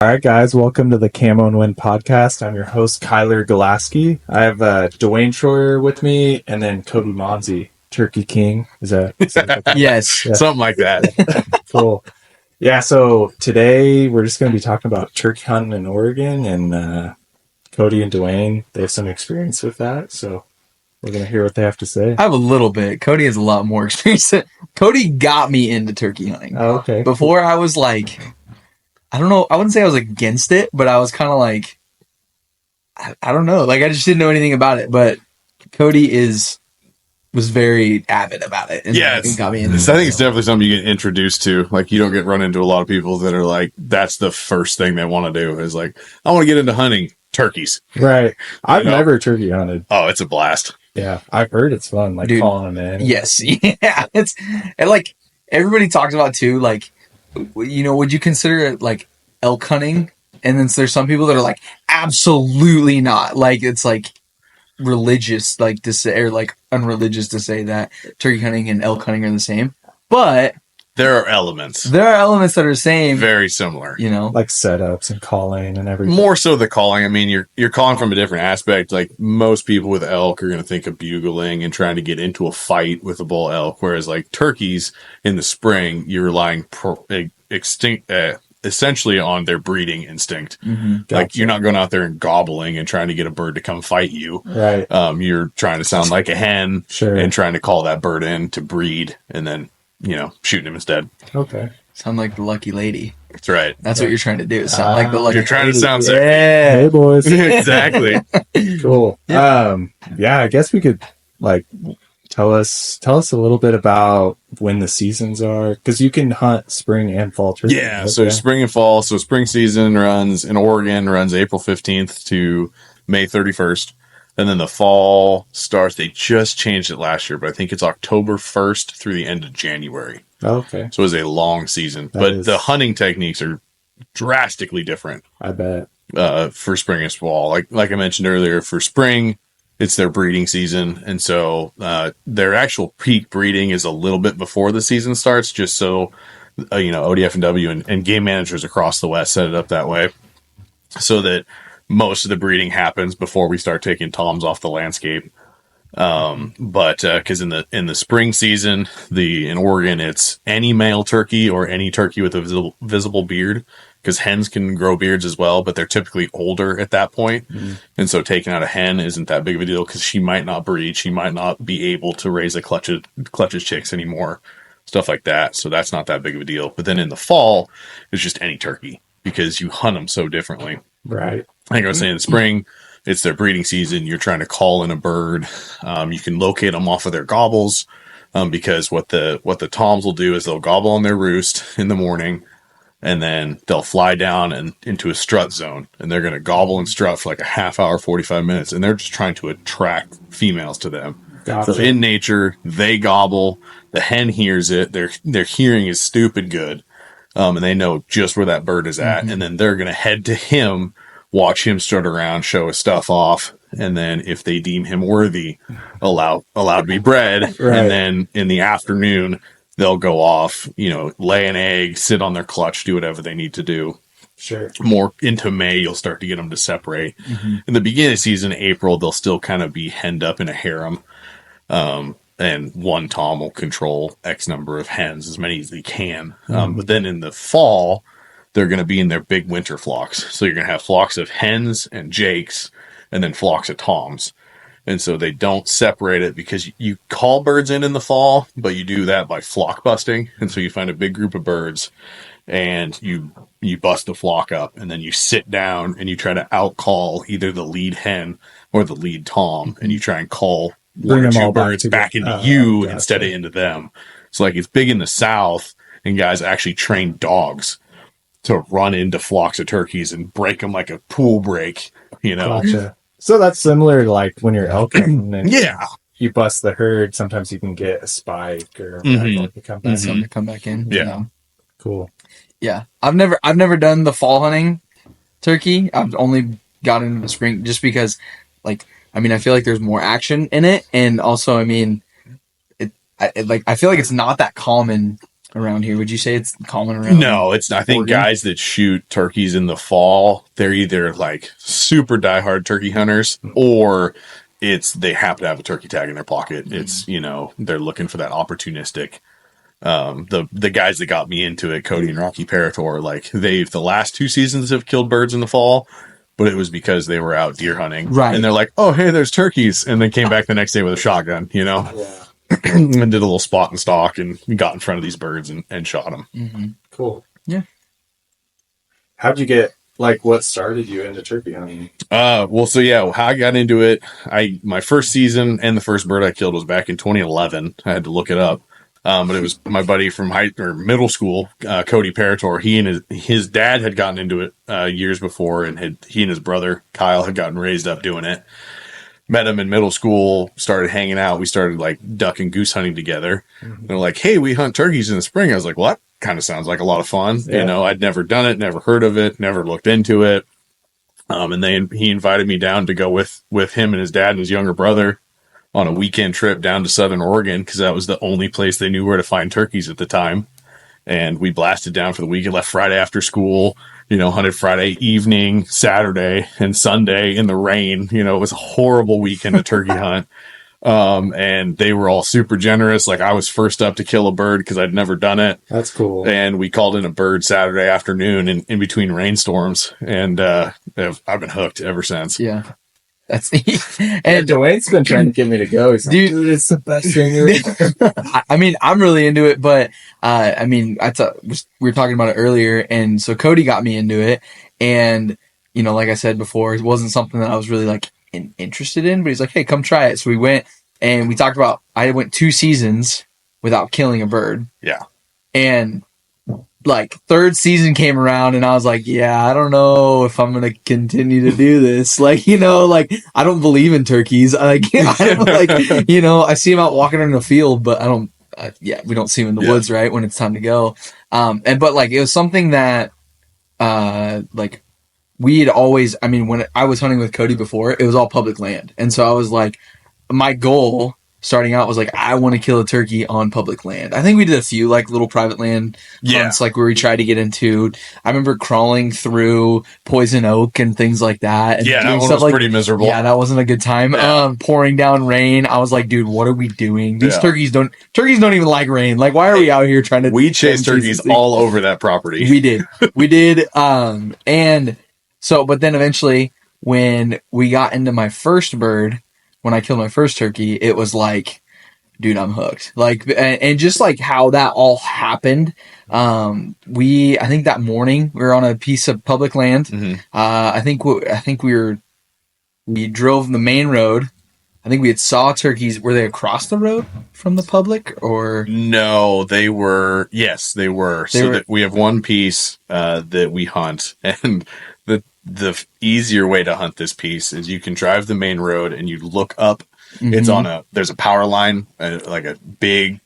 All right, guys, welcome to the Camo and Win podcast. I'm your host, Kyler Galaski. I have Duane Schroyer with me, and then Cody Manzi, Turkey King. Is that Yes, Yeah. something like that. Cool? Yeah, so today we're just going to be talking about turkey hunting in Oregon, and Cody and Duane, they have some experience with that, so we're going to hear what they have to say. I have a little bit. Cody has a lot more experience. Cody got me into turkey hunting. Oh, okay. Before I was like, I don't know. I wouldn't say I was against it, but I was kind of like, I don't know. Like I just didn't know anything about it. But Cody was very avid about it. And got me into I think it's definitely something you get introduced to. Like you don't get run into a lot of people that are like, that's the first thing they want to do is like, I want to get into hunting turkeys. Right. I've never turkey hunted. Oh, it's a blast. Yeah, I've heard it's fun, like calling them in. Yes. Yeah. And like everybody talks about too, like, would you consider it like elk hunting? And then there's some people that are like, absolutely not. Like, it's like religious, like to say, or like unreligious to say that turkey hunting and elk hunting are the same. But there are elements that are the same. Very similar. Like setups and calling and everything. More so the calling. I mean, you're calling from a different aspect. Like most people with elk are going to think of bugling and trying to get into a fight with a bull elk. Whereas like turkeys in the spring, you're relying essentially on their breeding instinct. Mm-hmm. Gotcha. Like you're not going out there and gobbling and trying to get a bird to come fight you. Right. You're trying to sound like a hen Sure. and trying to call that bird in to breed and then, shooting him instead. Okay. Sound like the lucky lady. That's right. That's what you're trying to do. Sound like the lucky You're trying lady. to sound sexy. Yeah. Hey, boys. Exactly. Cool. Yeah, I guess we could like tell us a little bit about when the seasons are, because you can hunt spring and fall turkey. Yeah, so spring and fall. So spring season runs in Oregon, runs April 15th to May 31st. And then the fall starts, they just changed it last year, but I think it's October 1st through the end of January. Okay. So it's a long season. The hunting techniques are drastically different. I bet. For spring and fall. Like I mentioned earlier, for spring, it's their breeding season. And so their actual peak breeding is a little bit before the season starts, just so, ODF&W and game managers across the West set it up that way so that most of the breeding happens before we start taking toms off the landscape. But because in the spring season, in Oregon, it's any male turkey or any turkey with a visible beard, because hens can grow beards as well, but they're typically older at that point. Mm-hmm. And so taking out a hen isn't that big of a deal because she might not breed. She might not be able to raise a clutches chicks anymore, stuff like that. So that's not that big of a deal. But then in the fall, it's just any turkey because you hunt them so differently. Right. Like I was saying, in the spring, it's their breeding season. You're trying to call in a bird. You can locate them off of their gobbles, because what the toms will do is they'll gobble on their roost in the morning, and then they'll fly down and into a strut zone, and they're going to gobble and strut for like a half hour, 45 minutes, and they're just trying to attract females to them. Gotcha. So in nature, they gobble. The hen hears it. Their hearing is stupid good, and they know just where that bird is at, and then they're going to head to him, watch him strut around, show his stuff off, and then if they deem him worthy, allow to be bred. Right. And then in the afternoon, they'll go off, lay an egg, sit on their clutch, do whatever they need to do. Sure. More into May, you'll start to get them to separate. Mm-hmm. In the beginning of the season, April, they'll still kind of be henned up in a harem. And one tom will control X number of hens, as many as they can. But then in the fall, they're going to be in their big winter flocks. So you're going to have flocks of hens and jakes and then flocks of toms. And so they don't separate it because you call birds in the fall, but you do that by flock busting. And so you find a big group of birds and you bust the flock up, and then you sit down and you try to outcall either the lead hen or the lead tom, and you try and call one or two birds back into you instead of into them. So like it's big in the South, and guys actually train dogs to run into flocks of turkeys and break them like a pool break, Gotcha. So that's similar to like when you're elk hunting and yeah, you bust the herd. Sometimes you can get a spike or something to come back in. Yeah. Cool. Yeah. I've never done the fall hunting turkey. I've only got into the spring just because I feel like there's more action in it. And also, I feel like it's not that common around here? Would you say it's common around? No, it's not. I think Oregon? guys that shoot turkeys in the fall, they're either like super diehard turkey hunters or they happen to have a turkey tag in their pocket. It's, they're looking for that opportunistic. The guys that got me into it, Cody and Rocky Parator, like the last 2 seasons have killed birds in the fall, but it was because they were out deer hunting. Right. And they're like, oh, hey, there's turkeys. And then came back the next day with a shotgun, Yeah. and did a little spot and stalk and got in front of these birds and shot them. Mm-hmm. Cool. Yeah. How'd you get, what started you into turkey hunting? Well, so yeah, how I got into it, my first season and the first bird I killed was back in 2011. I had to look it up. But it was my buddy from middle school, Cody Parator. He and his dad had gotten into it years before, and he and his brother Kyle had gotten raised up doing it. Met him in middle school, started hanging out. We started like duck and goose hunting together. Mm-hmm. They're like, "Hey, we hunt turkeys in the spring." I was like, "What?" Kind of sounds like a lot of fun. Yeah. I'd never done it, never heard of it, never looked into it. And he invited me down to go with him and his dad and his younger brother on a weekend trip down to Southern Oregon, because that was the only place they knew where to find turkeys at the time. And we blasted down for the weekend, left Friday after school, hunted Friday evening, Saturday, and Sunday in the rain. It was a horrible weekend to turkey hunt. And they were all super generous. Like, I was first up to kill a bird because I'd never done it. That's cool. And we called in a bird Saturday afternoon in between rainstorms. And I've been hooked ever since. Yeah. That's and Duane's been trying to get me to go. He's like, dude, it's the best thing ever. I mean, I'm really into it, but we were talking about it earlier, and so Cody got me into it, and like I said before, it wasn't something that I was really interested in, but he's like, hey, come try it. So we went, and we talked about, I went 2 seasons without killing a bird. Yeah. And third season came around, and I was like, yeah, I don't know if I'm going to continue to do this. I don't believe in turkeys. I see them out walking in the field, but we don't see them in the woods, right? When it's time to go. But it was something that, we had always, when I was hunting with Cody before, it was all public land. And so I was like, my goal starting out was I want to kill a turkey on public land. I think we did a few little private land hunts, where we tried to get into. I remember crawling through poison oak and things like that. And that one was pretty miserable. Yeah, that wasn't a good time. Yeah. Pouring down rain. I was like, dude, what are we doing? These turkeys don't even like rain. Why are we out here trying to? We chased turkeys all over that property. We did. And so, but then eventually, when we got into my first bird, when I killed my first turkey, it was dude, I'm hooked. And just how that all happened. I think that morning we were on a piece of public land. Mm-hmm. I think we drove the main road. I think we had saw turkeys. Were they across the road from the public, or? No, they were. Yes, they were. That we have one piece that we hunt, and the easier way to hunt this piece is you can drive the main road and you look up. Mm-hmm. It's there's a power line, like a big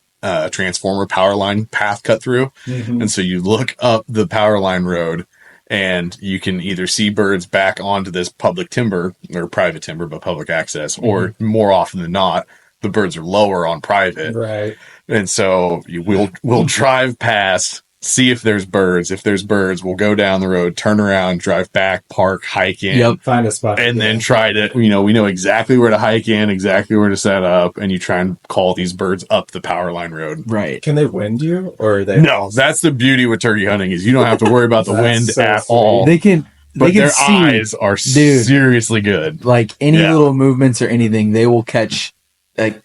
transformer power line path cut through. Mm-hmm. And so you look up the power line road, and you can either see birds back onto this public timber, or private timber, but public access, mm-hmm. or more often than not, the birds are lower on private. Right. And so we'll drive past, see if there's birds. If there's birds, we'll go down the road, turn around, drive back, park, hike in. Find a spot. And then try to, we know exactly where to hike in, exactly where to set up, and you try and call these birds up the power line road. Right. Can they wind you, or are they? No, that's the beauty with turkey hunting, is you don't have to worry about the wind at all. They can their see, eyes are seriously good. Any little movements or anything, they will catch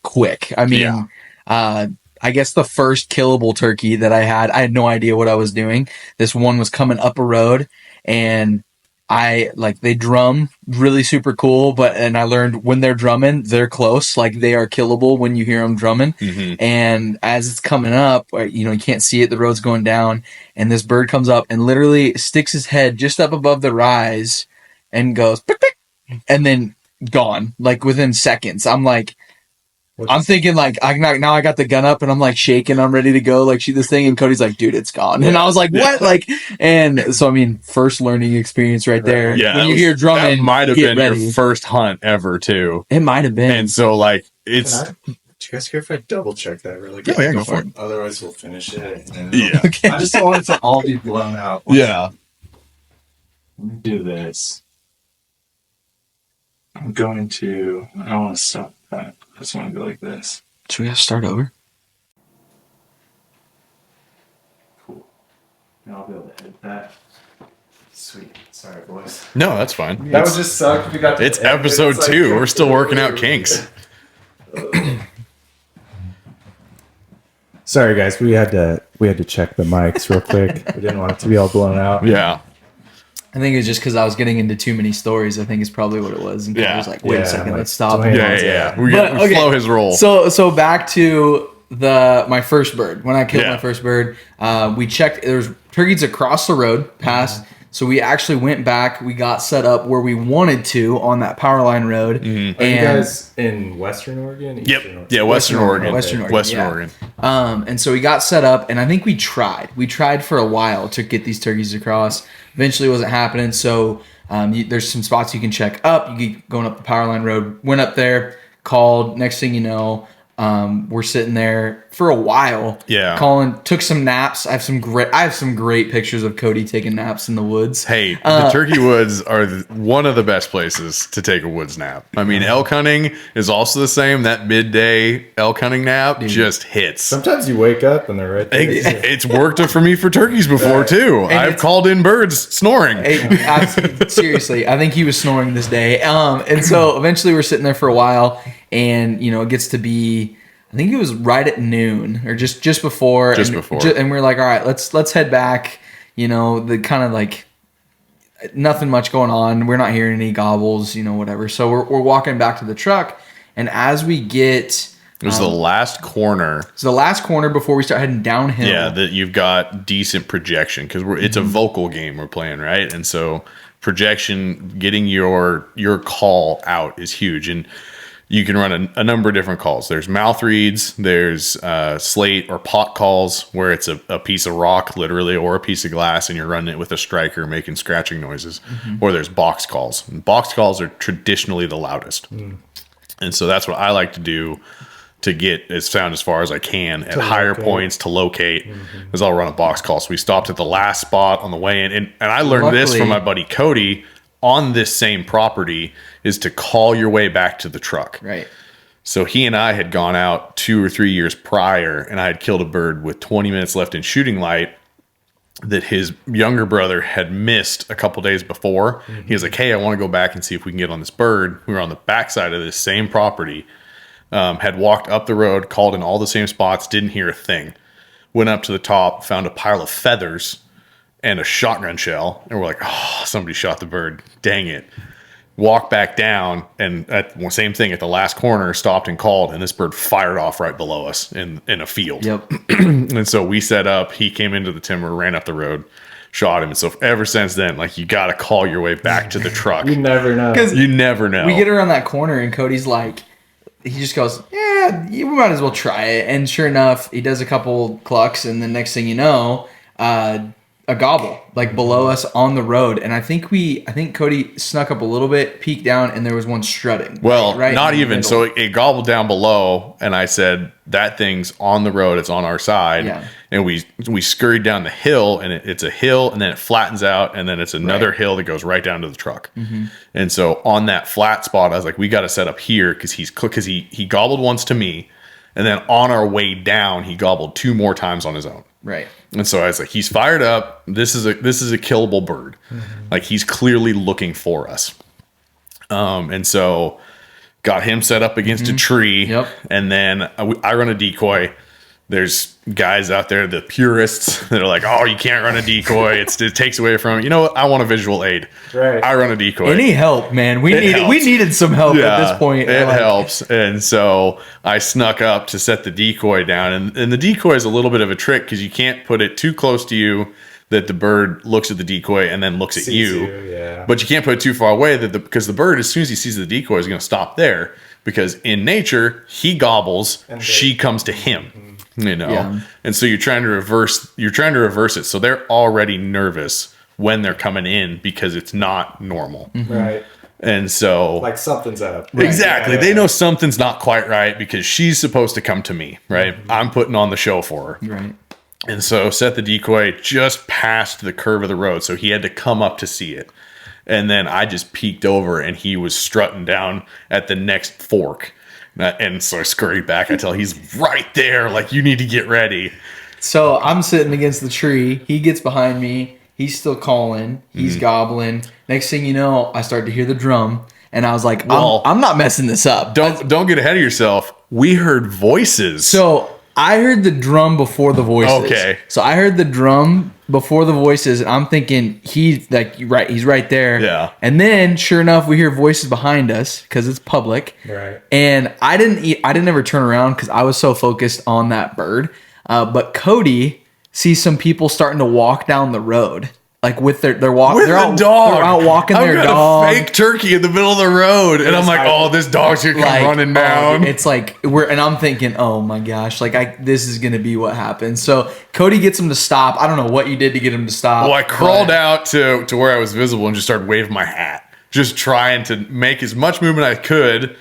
quick. I mean, I guess the first killable turkey that I had no idea what I was doing. This one was coming up a road, and they drum really super cool, and I learned when they're drumming, they're close. They are killable when you hear them drumming. Mm-hmm. And as it's coming up, you can't see it, the road's going down, and this bird comes up and literally sticks his head just up above the rise and goes, pick, pick, and then gone, within seconds. I'm thinking now I got the gun up and I'm shaking. I'm ready to go shoot this thing. And Cody's like, dude, it's gone. And I was like, what? And so, first learning experience right there. Yeah. When you hear drumming, that might have been your first hunt ever too. It might have been. And so it's, guys care if I double check that really Yeah, quick? yeah, go for it. Otherwise, we'll finish it. And Yeah. Okay. I just don't want it to all be blown out. Yeah. Let me do this. I don't want to stop that. I just want to go like this. Should we have to start over? Cool. Now I'll be able to edit that. Sweet. Sorry, boys. No, that's fine. That would just suck if we got to It's the end. episode It's like 2. We're still working out completely- kinks. Sorry, guys. We had to check the mics real quick. We didn't want it to be all blown out. Yeah. I think it's just because I was getting into too many stories. I think it's probably what it was. And Yeah. I was like, wait Yeah, a second, like, let's stop. Duane- Yeah. We But, okay. flow his role. So back to my first bird. When I killed Yeah. my first bird, we checked. There was turkeys across the road past. So we actually went back. We got set up where we wanted to on that power line road. Mm-hmm. Are you And guys in Western Oregon? Yep. Eastern Oregon? Yeah, Western Oregon. Western Oregon. yeah. Oregon. And so we got set up, and I think we tried. We tried for a while to get these turkeys across. Eventually, it wasn't happening. So there's some spots you can check up. You keep going up the power line road. Went up there, called. Next thing you know, we're sitting there for a while. Yeah. Calling. Took some naps. I have some great pictures of Cody taking naps in the woods. Hey, the turkey woods are one of the best places to take a woods nap. I mean, elk hunting is also the same. That midday elk hunting nap just hits. Sometimes you wake up and they're right there. It's worked for me for turkeys before too. I've it's- called in birds snoring. Seriously, I think he was snoring this day. And so eventually we're sitting there for a while, and it gets to be, I think it was right at noon or just before. Just and, before. And we're like, all right, let's head back. The kind of like nothing much going on. We're not hearing any gobbles, whatever. So we're walking back to the truck, and as we get. It was the last corner. So the last corner before we start heading downhill. Yeah, that you've got decent projection because it's a vocal game we're playing, right? And so projection, getting your call out is huge, and you can run a number of different calls. There's mouth reads, there's slate or pot calls where it's a piece of rock, literally, or a piece of glass, and you're running it with a striker making scratching noises. Or there's box calls. And box calls are traditionally the loudest, and so that's what I like to do to get as sound as far as I can at higher points to locate, is I'll run a box call. So we stopped at the last spot on the way in, and I learned this from my buddy Cody on this same property, is to call your way back to the truck. Right. So he and I had gone out 2 or 3 years prior, and I had killed a bird with 20 minutes left in shooting light that his younger brother had missed a couple days before. He was like, hey, I want to go back and see if we can get on this bird. We were on the backside of this same property. Had walked up the road, called in all the same spots, didn't hear a thing. Went up to the top, found a pile of feathers and a shotgun shell. And we're like, oh, somebody shot the bird. Dang it. Walked back down, and same thing at the last corner, stopped and called, and this bird fired off right below us in a field. Yep. And so we set up, he came into the timber, ran up the road, shot him. And so ever since then, like, you got to call your way back to the truck. You never know. You never know. We get around that corner, and Cody's like, he just goes, yeah, you might as well try it. And sure enough, he does a couple clucks, and the next thing you know, a gobble like below us on the road. And I think Cody snuck up a little bit, peeked down, and there was one strutting. Well, right not in the even. middle. So it gobbled down below, and I said, that thing's on the road. It's on our side. Yeah. And we scurried down the hill, and it's a hill, and then it flattens out, and then it's another hill that goes right down to the truck. And so on that flat spot, I was like, we got to set up here because he gobbled once to me, and then on our way down, he gobbled 2 more times on his own. Right. And so I was like, he's fired up. This is a killable bird. Like, he's clearly looking for us. And so got him set up against a tree. Yep. And then I run a decoy. There's guys out there, the purists, that are like, oh, you can't run a decoy. It takes away from it. You know what? I want a visual aid. Right. I run a decoy. Any help, man? We needed some help at this point. It Like, helps. And so I snuck up to set the decoy down. And the decoy is a little bit of a trick because you can't put it too close to you that the bird looks at the decoy and then looks at you. Yeah. But you can't put it too far away because the bird, as soon as he sees the decoy, is going to stop there. Because in nature, he gobbles, she comes to him. Yeah. And so you're trying to reverse it. So they're already nervous when they're coming in because it's not normal. Right. And so Like something's up. exactly, Yeah, they yeah. know something's not quite right because she's supposed to come to me, right? I'm putting on the show for her. Right. And so set the decoy just past the curve of the road, so he had to come up to see it. And then I just peeked over, and he was strutting down at the next fork. And so I scurried back. I tell he's right there. Like, you need to get ready. So I'm sitting against the tree. He gets behind me. He's still calling. He's gobbling. Next thing you know, I start to hear the drum. And I was like, Well, I'm not messing this up. Don't get ahead of yourself. We heard voices. So I heard the drum before the voices. Okay. So I heard the drum before the voices, and I'm thinking he's right there. Yeah. And then, sure enough, we hear voices behind us because it's public. Right. And I didn't ever turn around because I was so focused on that bird. But Cody sees some people starting to walk down the road. Like with their walk, with they're the out, dog. They're out walking I've their got dog. a fake turkey in the middle of the road, and I'm like, "Oh, this dog's gonna come running down." It's like and I'm thinking, oh my gosh, like this is gonna be what happens. So Cody gets him to stop. I don't know what you did to get him to stop. Well, I crawled out to where I was visible and just started waving my hat, just trying to make as much movement I could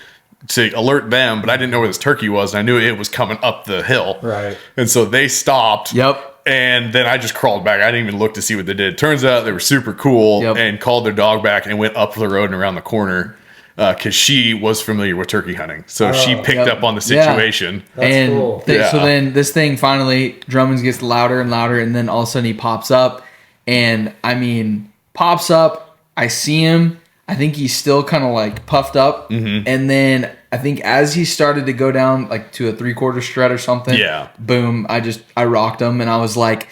to alert them. But I didn't know where this turkey was, and I knew it was coming up the hill. Right. And so they stopped. Yep. And then I just crawled back. I didn't even look to see what they did. Turns out they were super cool and called their dog back and went up the road and around the corner because she was familiar with turkey hunting. So she picked up on the situation. That's and cool. So then this thing finally, Drummond gets louder and louder, and then all of a sudden he pops up. And I mean, pops up. I see him. I think he's still kind of like puffed up. Mm-hmm. And then I think as he started to go down like to a 3/4 strut or something, boom, I rocked him, and I was like,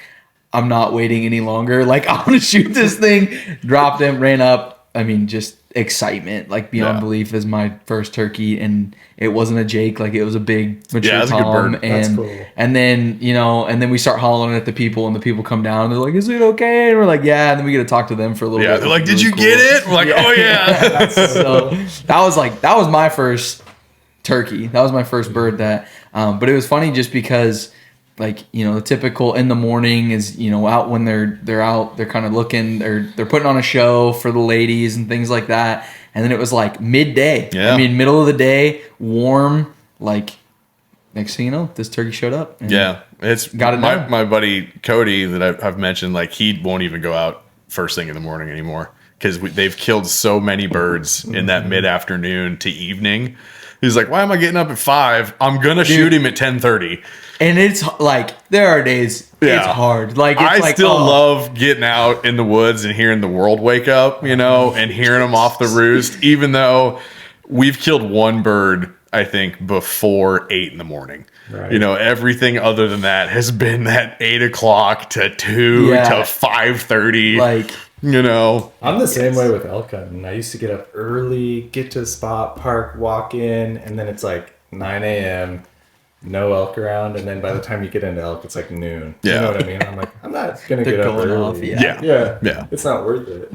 I'm not waiting any longer. Like, I'm going to shoot this thing. Dropped him, ran up. I mean, just excitement, like beyond belief, as my first turkey. And it wasn't a Jake, like it was a big mature that's a good Tom. bird. That's And cool. and then, and then we start hollering at the people, and the people come down and they're like, is it okay? And we're like, yeah. And then we get to talk to them for a little bit. They're like, It "Did was you really get cool. it?" We're like, "Oh yeah." So that was my first turkey. That was my first bird that, but it was funny just because, like, the typical in the morning is, out when they're out, they're kind of looking, they're putting on a show for the ladies and things like that. And then it was like midday. Yeah. I mean, middle of the day, warm, like, next thing you know, this turkey showed up. And It's Got it now. my buddy Cody that I've mentioned. Like, he won't even go out first thing in the morning anymore because they've killed so many birds in that mid afternoon to evening. He's like, "Why am I getting up at 5? I'm gonna shoot him at 10:30." And it's like, there are days it's hard. Like, it's I like, still love getting out in the woods and hearing the world wake up, and hearing them off the roost, even though we've killed one bird, I think, before 8 in the morning. Right. Everything other than that has been that 8 o'clock to 2 to 5:30. like, I'm the same way with elk hunting. I used to get up early, get to a spot, park, walk in, and then it's like 9 a.m., no elk around, and then by the time you get into elk, it's like noon. Yeah. You know what I mean? I'm like, I'm not going to They're get up going early. off, yeah. Yeah. It's not worth it.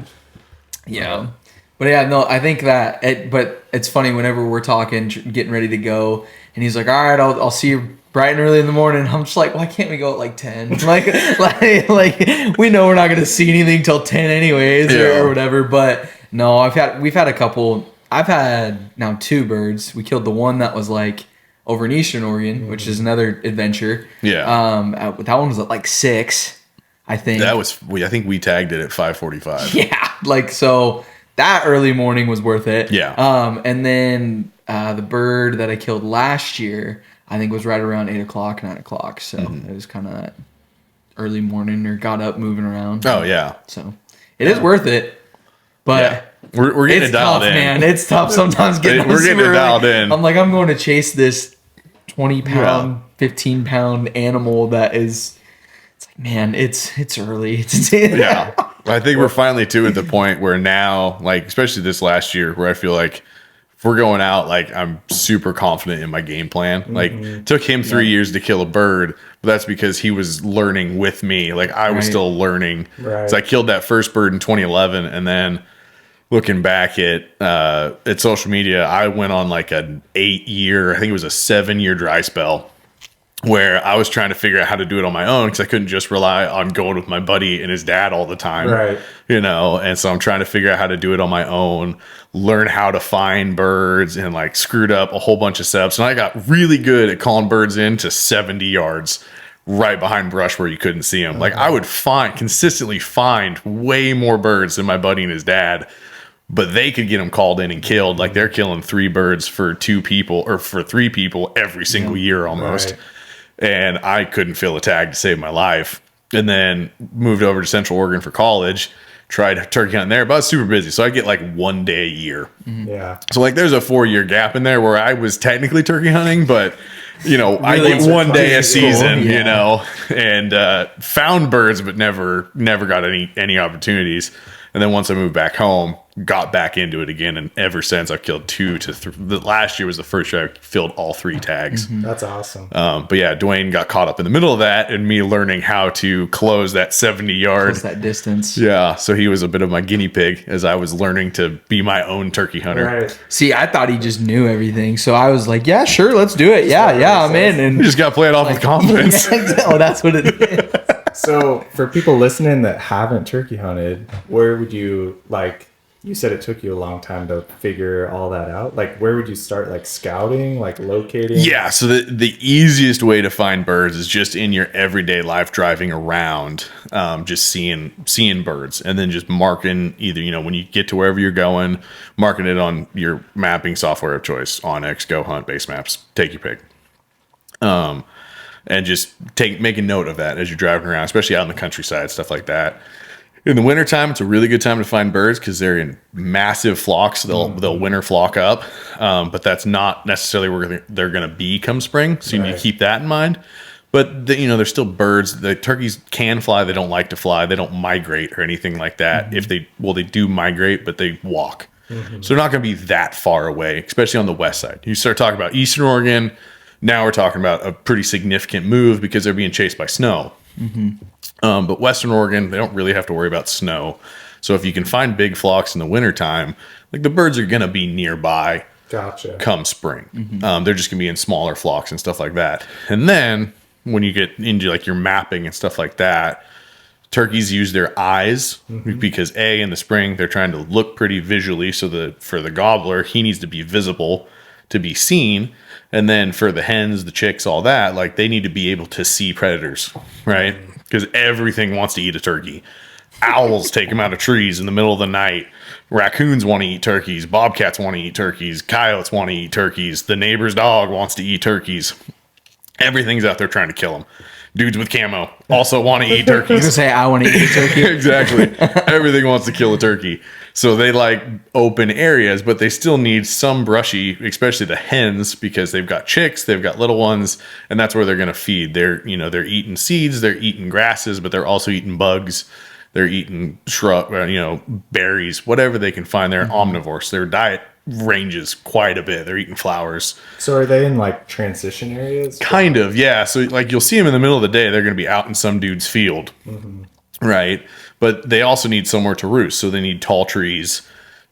yeah. But yeah, no, I think that, but it's funny whenever we're talking, getting ready to go, and he's like, all right, I'll see you bright and early in the morning. I'm just like, why can't we go at like 10? like we know we're not going to see anything till 10 anyways, or whatever. But no, we've had a couple. I've had now 2 birds. We killed the one that was like over in Eastern Oregon, which is another adventure. Yeah. That one was at like 6, I think. I think we tagged it at 5:45. Yeah. Like, so that early morning was worth it. Yeah. And then the bird that I killed last year, I think was right around 8 o'clock, 9 o'clock. So it was kind of that early morning, or got up moving around. Oh yeah. So it is worth it. But we're getting it's it dialed tough, in. man. It's tough sometimes getting We're getting it super dialed early. in. I'm like, I'm going to chase this 20-pound, 15-pound animal that is. It's like, man, it's early. Yeah. I think we're finally at the point where now, like, especially this last year, where I feel like if we're going out, like, I'm super confident in my game plan. Like, it took him 3 years to kill a bird, but that's because he was learning with me. Like, I was still learning. Right. So I killed that first bird in 2011, and then looking back at social media, I went on like an 8-year, I think it was a 7-year dry spell. where I was trying to figure out how to do it on my own because I couldn't just rely on going with my buddy and his dad all the time. Right. And so I'm trying to figure out how to do it on my own, learn how to find birds, and like screwed up a whole bunch of setups. And I got really good at calling birds in to 70 yards right behind brush where you couldn't see them. Like I would consistently find way more birds than my buddy and his dad, but they could get them called in and killed. Like they're killing 3 birds for 2 people or for 3 people every single year almost. Right. And I couldn't fill a tag to save my life. And then moved over to Central Oregon for college, tried turkey hunting there, but I was super busy. So I get like 1 day a year. Yeah. So like there's a 4-year gap in there where I was technically turkey hunting, but I Really get 1 day a cool. season, Yeah. and found birds, but never got any opportunities. And then once I moved back home, got back into it again. And ever since I've killed 2 to 3. The last year was the first year I filled all 3 tags. That's awesome. But yeah, Duane got caught up in the middle of that and me learning how to close that 70 yard. What's that distance? Yeah. So he was a bit of my guinea pig as I was learning to be my own turkey hunter. Right. See, I thought he just knew everything, so I was like, "Yeah, sure, let's do it. Yeah, I'm in." And You just got to play it off with confidence. oh, that's what it is. So for people listening that haven't turkey hunted, where would you like? You said it took you a long time to figure all that out. Like, where would you start? Like scouting, like locating? Yeah, so the easiest way to find birds is just in your everyday life, driving around, just seeing birds, and then just marking either when you get to wherever you're going, marking it on your mapping software of choice, OnX, Go Hunt, Base Maps, take your pick, and just make a note of that as you're driving around, especially out in the countryside, stuff like that. In the wintertime, it's a really good time to find birds because they're in massive flocks. They'll winter flock up, but that's not necessarily where they're going to be come spring. So you need to keep that in mind. But there's still birds. The turkeys can fly. They don't like to fly. They don't migrate or anything like that. Mm-hmm. They do migrate, but they walk. Mm-hmm. So they're not going to be that far away, especially on the west side. You start talking about Eastern Oregon. Now we're talking about a pretty significant move because they're being chased by snow. Mm-hmm. But Western Oregon, they don't really have to worry about snow. So if you can find big flocks in the wintertime, like the birds are going to be nearby. Gotcha. Come spring. Mm-hmm. They're just going to be in smaller flocks and stuff like that. And then when you get into like your mapping and stuff like that, turkeys use their eyes because in the spring, they're trying to look pretty visually. So for the gobbler, he needs to be visible to be seen. And then for the hens, the chicks, all that, like they need to be able to see predators, right? Because everything wants to eat a turkey. Owls take them out of trees in the middle of the night. Raccoons want to eat turkeys. Bobcats want to eat turkeys. Coyotes want to eat turkeys. The neighbor's dog wants to eat turkeys. Everything's out there trying to kill them. Dudes with camo also want to eat I was turkeys. gonna say I want to eat a turkey. Exactly. Everything wants to kill a turkey. So they like open areas, but they still need some brushy, especially the hens, because they've got chicks, they've got little ones, and that's where they're going to feed. They're eating seeds, they're eating grasses, but they're also eating bugs. They're eating berries, whatever they can find. They're omnivores. Their diet ranges quite a bit. They're eating flowers. So are they in like transition areas? Kind of, yeah. So like you'll see them in the middle of the day. They're going to be out in some dude's field, right? But they also need somewhere to roost. So they need tall trees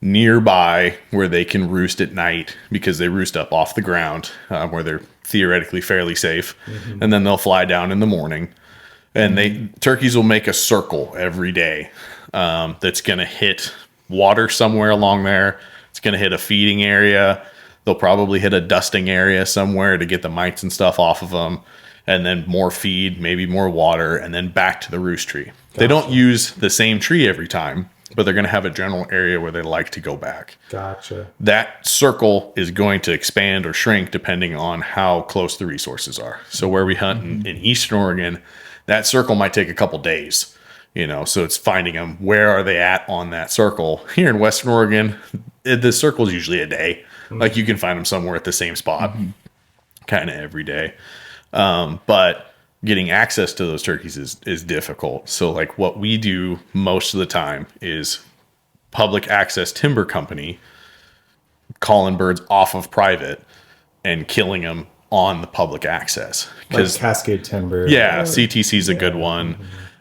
nearby where they can roost at night because they roost up off the ground where they're theoretically fairly safe. And then they'll fly down in the morning. And turkeys will make a circle every day that's going to hit water somewhere along there. It's going to hit a feeding area. They'll probably hit a dusting area somewhere to get the mites and stuff off of them. And then more feed, maybe more water, and then back to the roost tree. Gotcha. They don't use the same tree every time, but they're going to have a general area where they like to go back. Gotcha. That circle is going to expand or shrink depending on how close the resources are. So where we hunt in Eastern Oregon, that circle might take a couple days, so it's finding them. Where are they at on that circle? Here in Western Oregon, the circle is usually a day. Like you can find them somewhere at the same spot kind of every day. But getting access to those turkeys is difficult. So like what we do most of the time is public access timber company calling birds off of private and killing them on the public access. Like Cascade Timber. Yeah, CTC is a good one.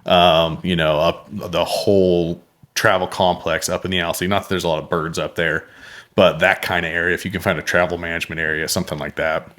Up the whole travel complex up in the Alsea. Not that there's a lot of birds up there, but that kind of area, if you can find a travel management area, something like that.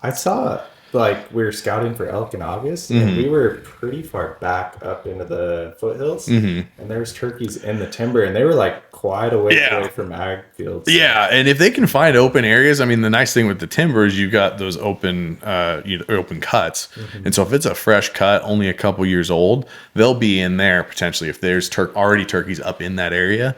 I saw like we were scouting for elk in August, and we were pretty far back up into the foothills, and there's turkeys in the timber, and they were like quite a ways away from ag fields. Yeah, and if they can find open areas, I mean, the nice thing with the timber is you've got those open open cuts, and so if it's a fresh cut, only a couple years old, they'll be in there potentially. If there's already turkeys up in that area,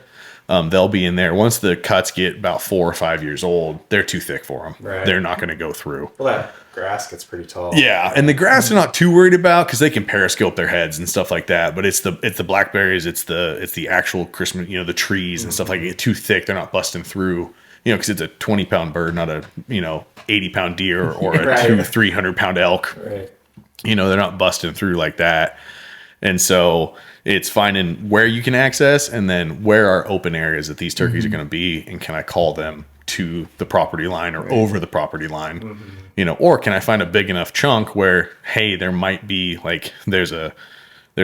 they'll be in there. Once the cuts get about 4 or 5 years old, they're too thick for them. Right. They're not going to go through. Well, that grass gets pretty tall. Yeah, and the grass they're not too worried about because they can periscope their heads and stuff like that. But it's the blackberries, it's the actual Christmas, the trees and stuff like that get too thick. They're not busting through, because it's a 20-pound bird, not a 80-pound deer or a Right. 300-pound elk. Right. They're not busting through like that. And so it's finding where you can access and then where are open areas that these turkeys are going to be, and can I call them to the property line or over the property line, or can I find a big enough chunk where, hey, there might be like there's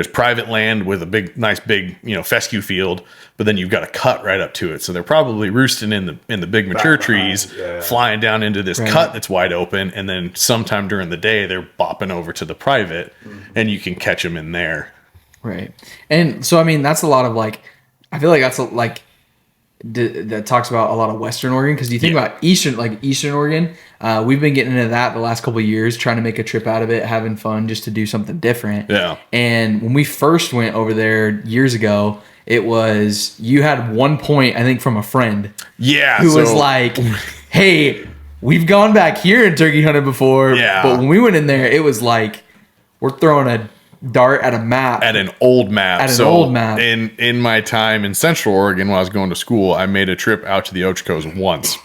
private land with a nice big fescue field, but then you've got a cut right up to it, so they're probably roosting in the big mature trees, flying down into this cut that's wide open, and then sometime during the day they're bopping over to the private, and you can catch them in there. Right. And so, I mean, that's a lot of I feel like that's that talks about a lot of Western Oregon. Because you think about Eastern Oregon, we've been getting into that the last couple of years, trying to make a trip out of it, having fun just to do something different. Yeah. And when we first went over there years ago, it was, you had one point, I think, from a friend. Yeah. Who was like, hey, we've gone back here and turkey hunted before. Yeah. But when we went in there, it was like, we're throwing a dart at a map. At an old map. Old map. In my time in Central Oregon when I was going to school, I made a trip out to the Ochoco's once.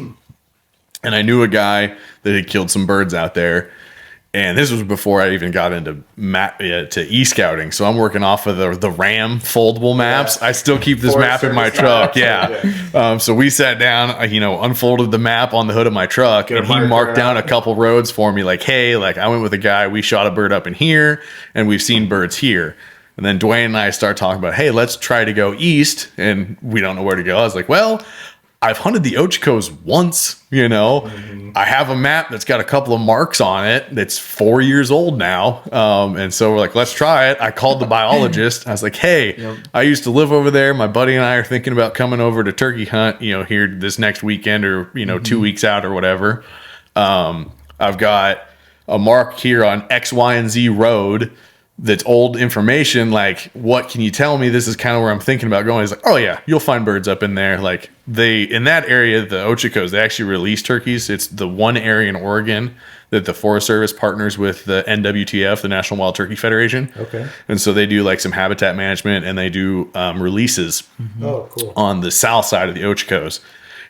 And I knew a guy that had killed some birds out there. And this was before I even got into to e-scouting. So I'm working off of the RAM foldable maps. I still keep this map in my truck. Yeah. So we sat down, unfolded the map on the hood of my truck, and he marked down a couple roads for me. Like, hey, I went with a guy. We shot a bird up in here, and we've seen birds here. And then Duane and I start talking about, hey, let's try to go east, and we don't know where to go. I was like, well, I've hunted the Ochoco's once, I have a map that's got a couple of marks on it that's 4 years old now. And so we're like, let's try it. I called the biologist. I was like, hey, I used to live over there. My buddy and I are thinking about coming over to turkey hunt, here this next weekend or, 2 weeks out or whatever. I've got a mark here on X, Y, and Z road that's old information. Like, what can you tell me? This is kind of where I'm thinking about going. He's like, oh yeah, you'll find birds up in there. Like, in that area, the Ochoco's, they actually release turkeys. It's the one area in Oregon that the Forest Service partners with the NWTF, the National Wild Turkey Federation. Okay. And so they do some habitat management, and they do releases on the south side of the Ochoco's.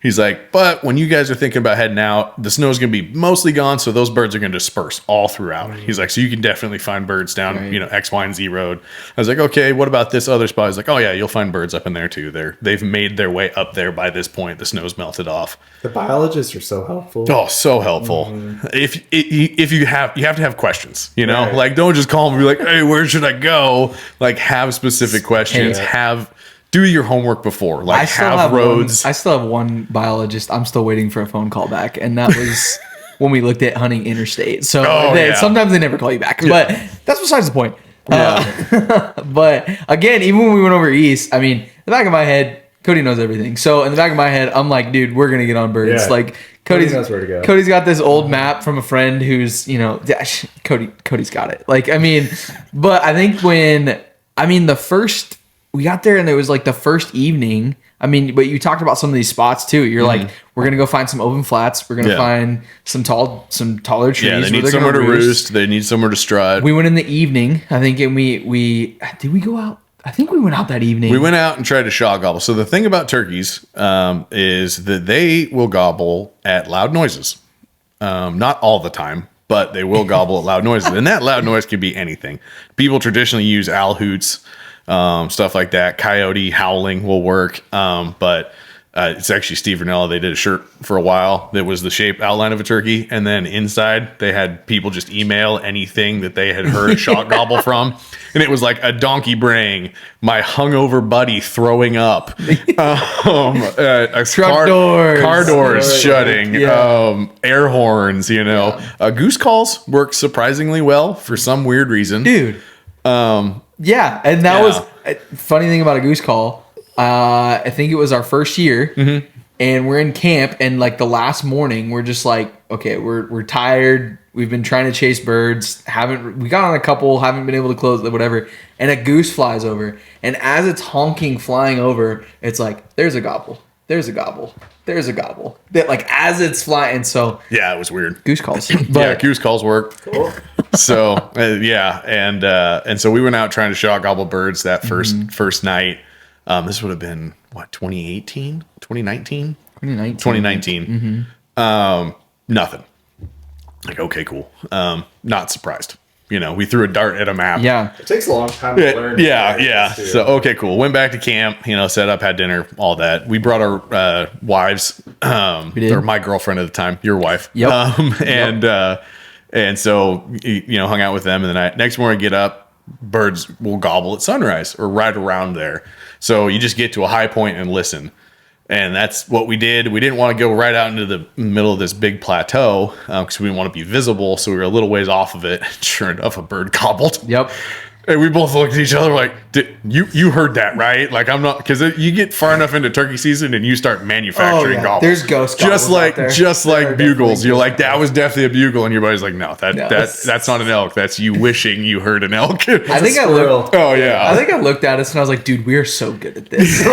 He's like, but when you guys are thinking about heading out, the snow's going to be mostly gone, so those birds are going to disperse all throughout. He's like, so you can definitely find birds down, X, Y, and Z road. I was like, okay, what about this other spot? He's like, oh yeah, you'll find birds up in there too. They've made their way up there by this point. The snow's melted off. The biologists are so helpful. Oh, so helpful. If you have to have questions, don't just call them and be like, hey, where should I go? Have specific questions. Do your homework before. I still have one biologist. I'm still waiting for a phone call back, and that was when we looked at hunting interstate. So sometimes they never call you back, but that's besides the point. But again, even when we went over east, I mean, in the back of my head, Cody knows everything. So in the back of my head, I'm like, dude, we're gonna get on birds. Yeah. Cody knows where to go. Cody's got this old map from a friend who's, Cody's got it. But I think we got there and it was the first evening. I mean, but you talked about some of these spots too. You're like, we're gonna go find some open flats. We're gonna find some taller trees. Yeah, they need somewhere to roost. They need somewhere to strut. We went in the evening, I think, and we did we go out? I think we went out that evening. We went out and tried to shot gobble. So the thing about turkeys is that they will gobble at loud noises. Not all the time, but they will gobble at loud noises, and that loud noise can be anything. People traditionally use owl hoots. Stuff like that. Coyote howling will work. But It's actually Steve Ranella. They did a shirt for a while that was the shape outline of a turkey, and then inside they had people just email anything that they had heard a shot gobble from, and it was like a donkey braying, my hungover buddy throwing up, car doors shutting, air horns. Goose calls work surprisingly well for some weird reason, dude. Yeah, and that was funny thing about a goose call. I think it was our first year, and we're in camp, and like the last morning, we're just like, okay, we're tired. We've been trying to chase birds. We got on a couple, haven't been able to close whatever, and a goose flies over, and as it's honking, flying over, it's like, there's a gobble, there's a gobble, there's a gobble. That like as it's flying, and so it was weird. Goose calls, goose calls work. Cool. So and so we went out trying to shot gobble birds that first night. This would have been, 2018? 2019? 2019. Nothing. Like, okay, cool. Not surprised. We threw a dart at a map. Yeah. It takes a long time to learn. Yeah. So, okay, cool. Went back to camp, set up, had dinner, all that. We brought our wives, or my girlfriend at the time, your wife. Yep. And so, hung out with them. And then next morning I get up, birds will gobble at sunrise or right around there. So you just get to a high point and listen. And that's what we did. We didn't want to go right out into the middle of this big plateau because we didn't want to be visible. So we were a little ways off of it. Sure enough, a bird gobbled. Yep. And we both looked at each other like, you heard that, right? Like, I'm not, because you get far enough into turkey season and you start manufacturing gobbles. There's ghost gobbles just like bugles. You're like, that was definitely a bugle, and your buddy's like, no, that's not an elk. That's you wishing you heard an elk. I think I looked. Oh yeah. I think I looked at us and I was like, dude, we are so good at this.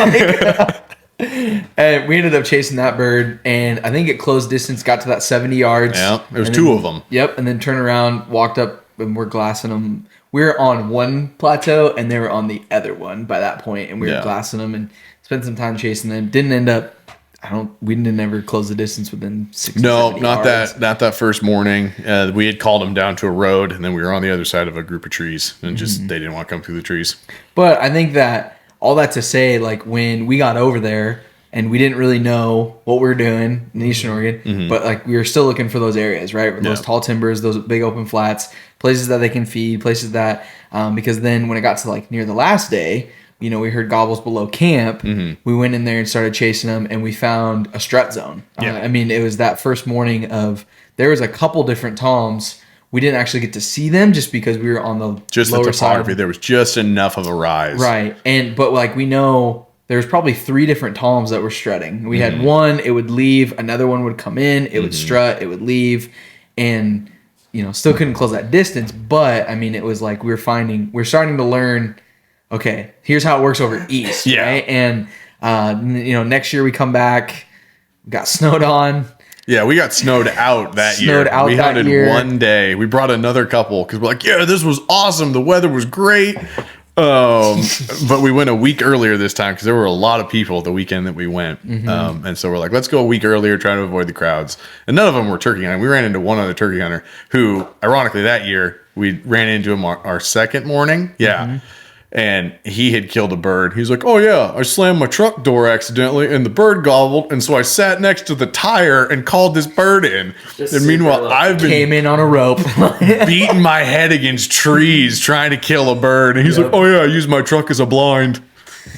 And we ended up chasing that bird, and I think it closed distance, got to that 70 yards. Yeah, there was two of them. Yep, and then turned around, walked up, and we're glassing them. We were on one plateau, and they were on the other one by that point, and we were glassing them and spent some time chasing them. Didn't end up. We didn't ever close the distance within 60 not yards. not that first morning. We had called them down to a road, and then we were on the other side of a group of trees, and just they didn't want to come through the trees. But I think that all that to say, like when we got over there, and we didn't really know what we were doing in Eastern Oregon, but like we were still looking for those areas, right? Those tall timbers, those big open flats, places that they can feed, places that, because then when it got to like near the last day, we heard gobbles below camp. We went in there and started chasing them, and we found a strut zone. It was that first morning there was a couple different toms. We didn't actually get to see them just because we were on the lower the side. topography. There was just enough of a rise. Right. But like we know, there's probably 3 different toms that were strutting. We had one, it would leave, another one would come in, it would strut, it would leave, and still couldn't close that distance. But it was like we're starting to learn, okay, here's how it works over east, right? And next year we come back, got snowed on. Yeah, we got snowed out that year. We hunted one day. We brought another couple because we're like, yeah, this was awesome. The weather was great. But we went a week earlier this time because there were a lot of people the weekend that we went. And so we're like, let's go a week earlier, trying to avoid the crowds. And none of them were turkey hunting. We ran into one other turkey hunter who, ironically, that year we ran into him our second morning. Yeah. And he had killed a bird. He's like, oh yeah, I slammed my truck door accidentally and the bird gobbled. And so I sat next to the tire and called this bird in. And meanwhile, I've came in on a rope, beating my head against trees trying to kill a bird. And he's like, oh yeah, I used my truck as a blind.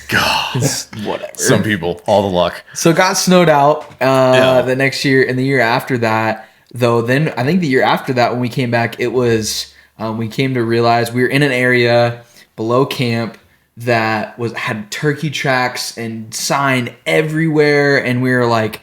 God, whatever. Some people, all the luck. So got snowed out the next year, and the year after that, though. Then I think the year after that, when we came back, it was we came to realize we were in an area below camp that had turkey tracks and sign everywhere, and we were like,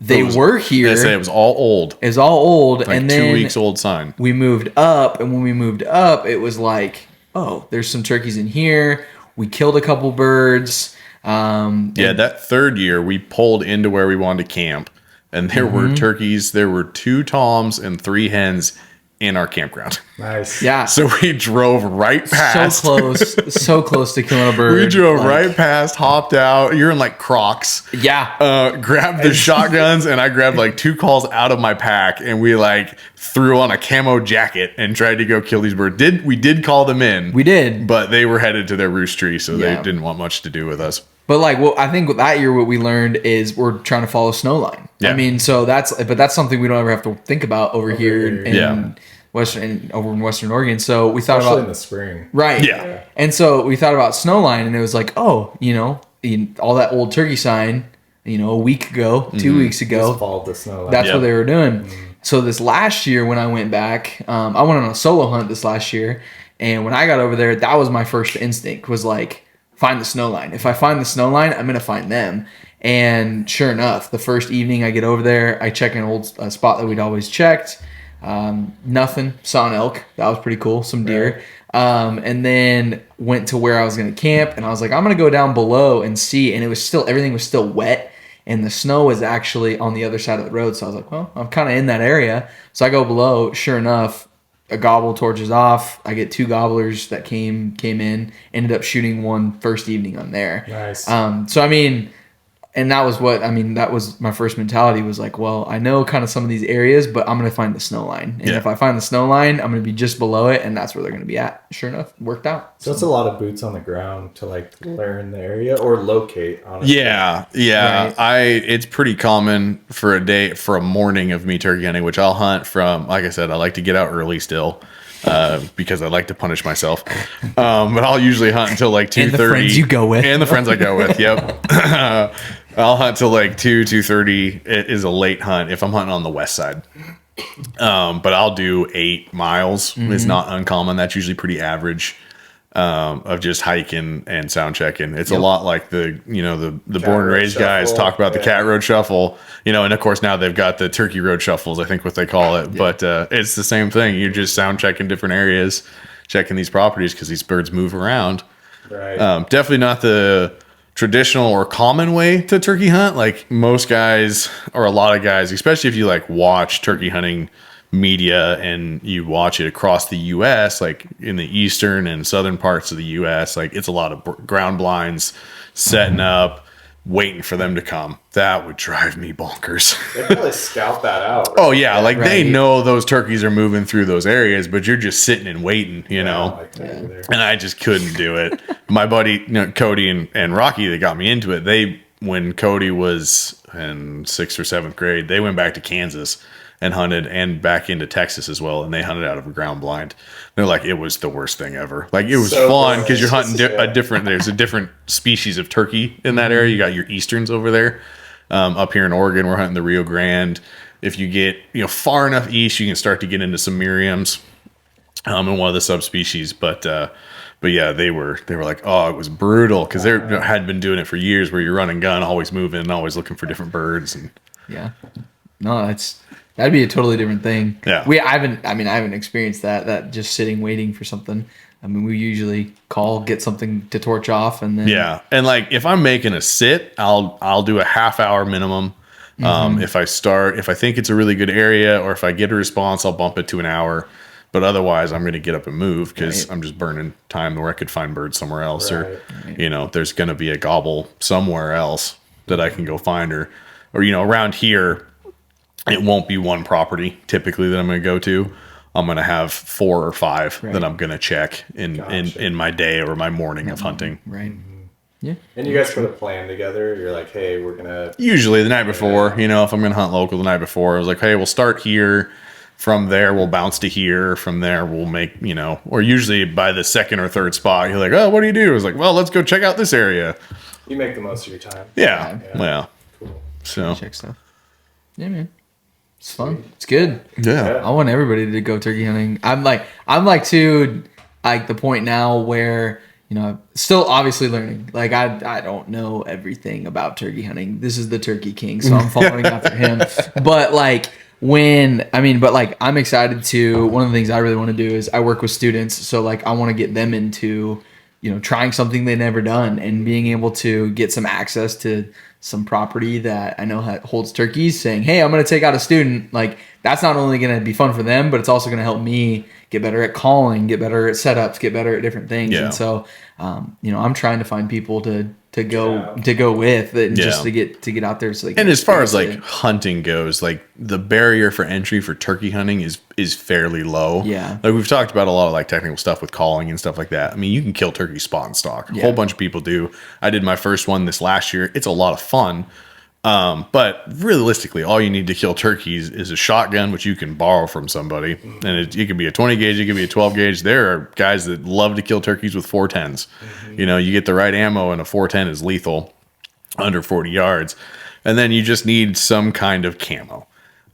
were here. They say it was all old. It was all old, like and then 2 weeks old sign. We moved up, and when we moved up, it was like, oh, there's some turkeys in here. We killed a couple birds. That third year we pulled into where we wanted to camp, and there were turkeys. There were 2 toms and 3 hens in our campground. Nice. Yeah. So we drove right past. So close to killing a bird. We drove right past, hopped out. You're in like Crocs. Yeah. Grabbed the shotguns, and I grabbed like 2 calls out of my pack, and we like threw on a camo jacket and tried to go kill these birds. We did call them in. We did. But they were headed to their roost tree, so they didn't want much to do with us. But like, well, I think that year what we learned is we're trying to follow snow line. Yeah. I mean, so that's something we don't ever have to think about over here in Western Oregon. So we thought Especially about in the spring. right. Yeah. And so we thought about snow line, and it was like, oh, all that old turkey sign, a week ago, 2 weeks ago, Just followed the snow line. that's Yep. what they were doing. So this last year when I went back, I went on a solo hunt this last year, and when I got over there, that was my first instinct was like, find the snow line. If I find the snow line, I'm gonna find them. And sure enough, the first evening I get over there, I check an old spot that we'd always checked. Nothing. Saw an elk. That was pretty cool. Some deer. And then went to where I was gonna camp, and I was like, I'm gonna go down below and see. And everything was still wet. And the snow was actually on the other side of the road. So I was like, well, I'm kind of in that area. So I go below. Sure enough, a gobble torches off. I get 2 gobblers that came in. Ended up shooting one first evening on there. Nice. So, I mean, and that was my first mentality was like, well, I know kind of some of these areas, but I'm going to find the snow line. And if I find the snow line, I'm going to be just below it. And that's where they're going to be at. Sure enough, it worked out. So it's a lot of boots on the ground to like learn the area or locate, honestly. Yeah. Right. It's pretty common for a morning of me turkey hunting, which I'll hunt from. Like I said, I like to get out early still. Because I like to punish myself, but I'll usually hunt until like 2:30. And the friends you go with, and the friends I go with. Yep, I'll hunt till like 2:30. It is a late hunt if I'm hunting on the west side. But I'll do 8 miles. It's not uncommon. That's usually pretty average. Of just hiking and sound checking. It's a lot like the born and raised guys talk about the cat road shuffle, and of course now they've got the turkey road shuffles, I think what they call it. But it's the same thing. You're just sound checking different areas, checking these properties because these birds move around. Right. Definitely not the traditional or common way to turkey hunt. Like most guys or a lot of guys, especially if you like watch turkey hunting media and you watch it across the US, like in the eastern and southern parts of the US, like it's a lot of ground blinds setting up, waiting for them to come. That would drive me bonkers. They probably scout that out. Right? Oh yeah, like they Right. know those turkeys are moving through those areas, but you're just sitting and waiting, I don't like that either. and I just couldn't do it. My buddy, Cody and Rocky, that got me into it. When Cody was in 6th or 7th grade, they went back to Kansas and hunted, and back into Texas as well, and they hunted out of a ground blind. They're like, it was the worst thing ever. Like it was So fun because you're hunting yeah. there's a different species of turkey in that area. You got your easterns over there. Up here in Oregon, we're hunting the Rio Grande. If you get far enough east, you can start to get into some Miriams, and one of the subspecies. But yeah, they were like, oh, it was brutal because they had been doing it for years, where you're running gun, always moving, always looking for different birds. And Yeah. No, that'd be a totally different thing. Yeah. I haven't experienced that just sitting waiting for something. I mean, we usually get something to torch off, and then yeah, and like if I'm making a sit, I'll do a half hour minimum. If I think it's a really good area, or if I get a response, I'll bump it to an hour. But otherwise, I'm going to get up and move because I'm just burning time where I could find birds somewhere else, or there's going to be a gobble somewhere else that I can go find, or around here, it won't be one property typically that I'm going to go to. I'm going to have 4 or 5 that I'm going to check in my day or my morning of hunting. Right. Yeah. And you guys put a plan together. You're like, hey, we're gonna Usually the night before, if I'm going to hunt local the night before, I was like, hey, we'll start here. From there, we'll bounce to here. From there, we'll make, or usually by the 2nd or 3rd spot, you're like, oh, what do you do? I was like, well, let's go check out this area. you make the most of your time. Yeah. Yeah. Well, Cool. so Check stuff. Yeah, man. It's fun. It's good. yeah. I want everybody to go turkey hunting. I'm like to like the point now where still obviously learning. Like I don't know everything about turkey hunting. This is the Turkey King, so I'm following after him. But like I'm excited to. One of the things I really want to do is I work with students, so like I want to get them into trying something they've never done and being able to get some access to some property that I know holds turkeys, saying, hey, I'm going to take out a student. Like that's not only going to be fun for them, but it's also going to help me get better at calling, get better at setups, get better at different things. Yeah. And so, I'm trying to find people to go with and just to get out there. So they can and as far as like experience hunting goes, like the barrier for entry for turkey hunting is fairly low. Yeah. Like we've talked about a lot of like technical stuff with calling and stuff like that. I mean, you can kill turkey spot and stock. A whole bunch of people do. I did my first one this last year. It's a lot of fun. But realistically, all you need to kill turkeys is a shotgun, which you can borrow from somebody. And it could be a 20 gauge, it could be a 12 gauge. There are guys that love to kill turkeys with 410s. You know, you get the right ammo and a 410 is lethal under 40 yards. And then you just need some kind of camo.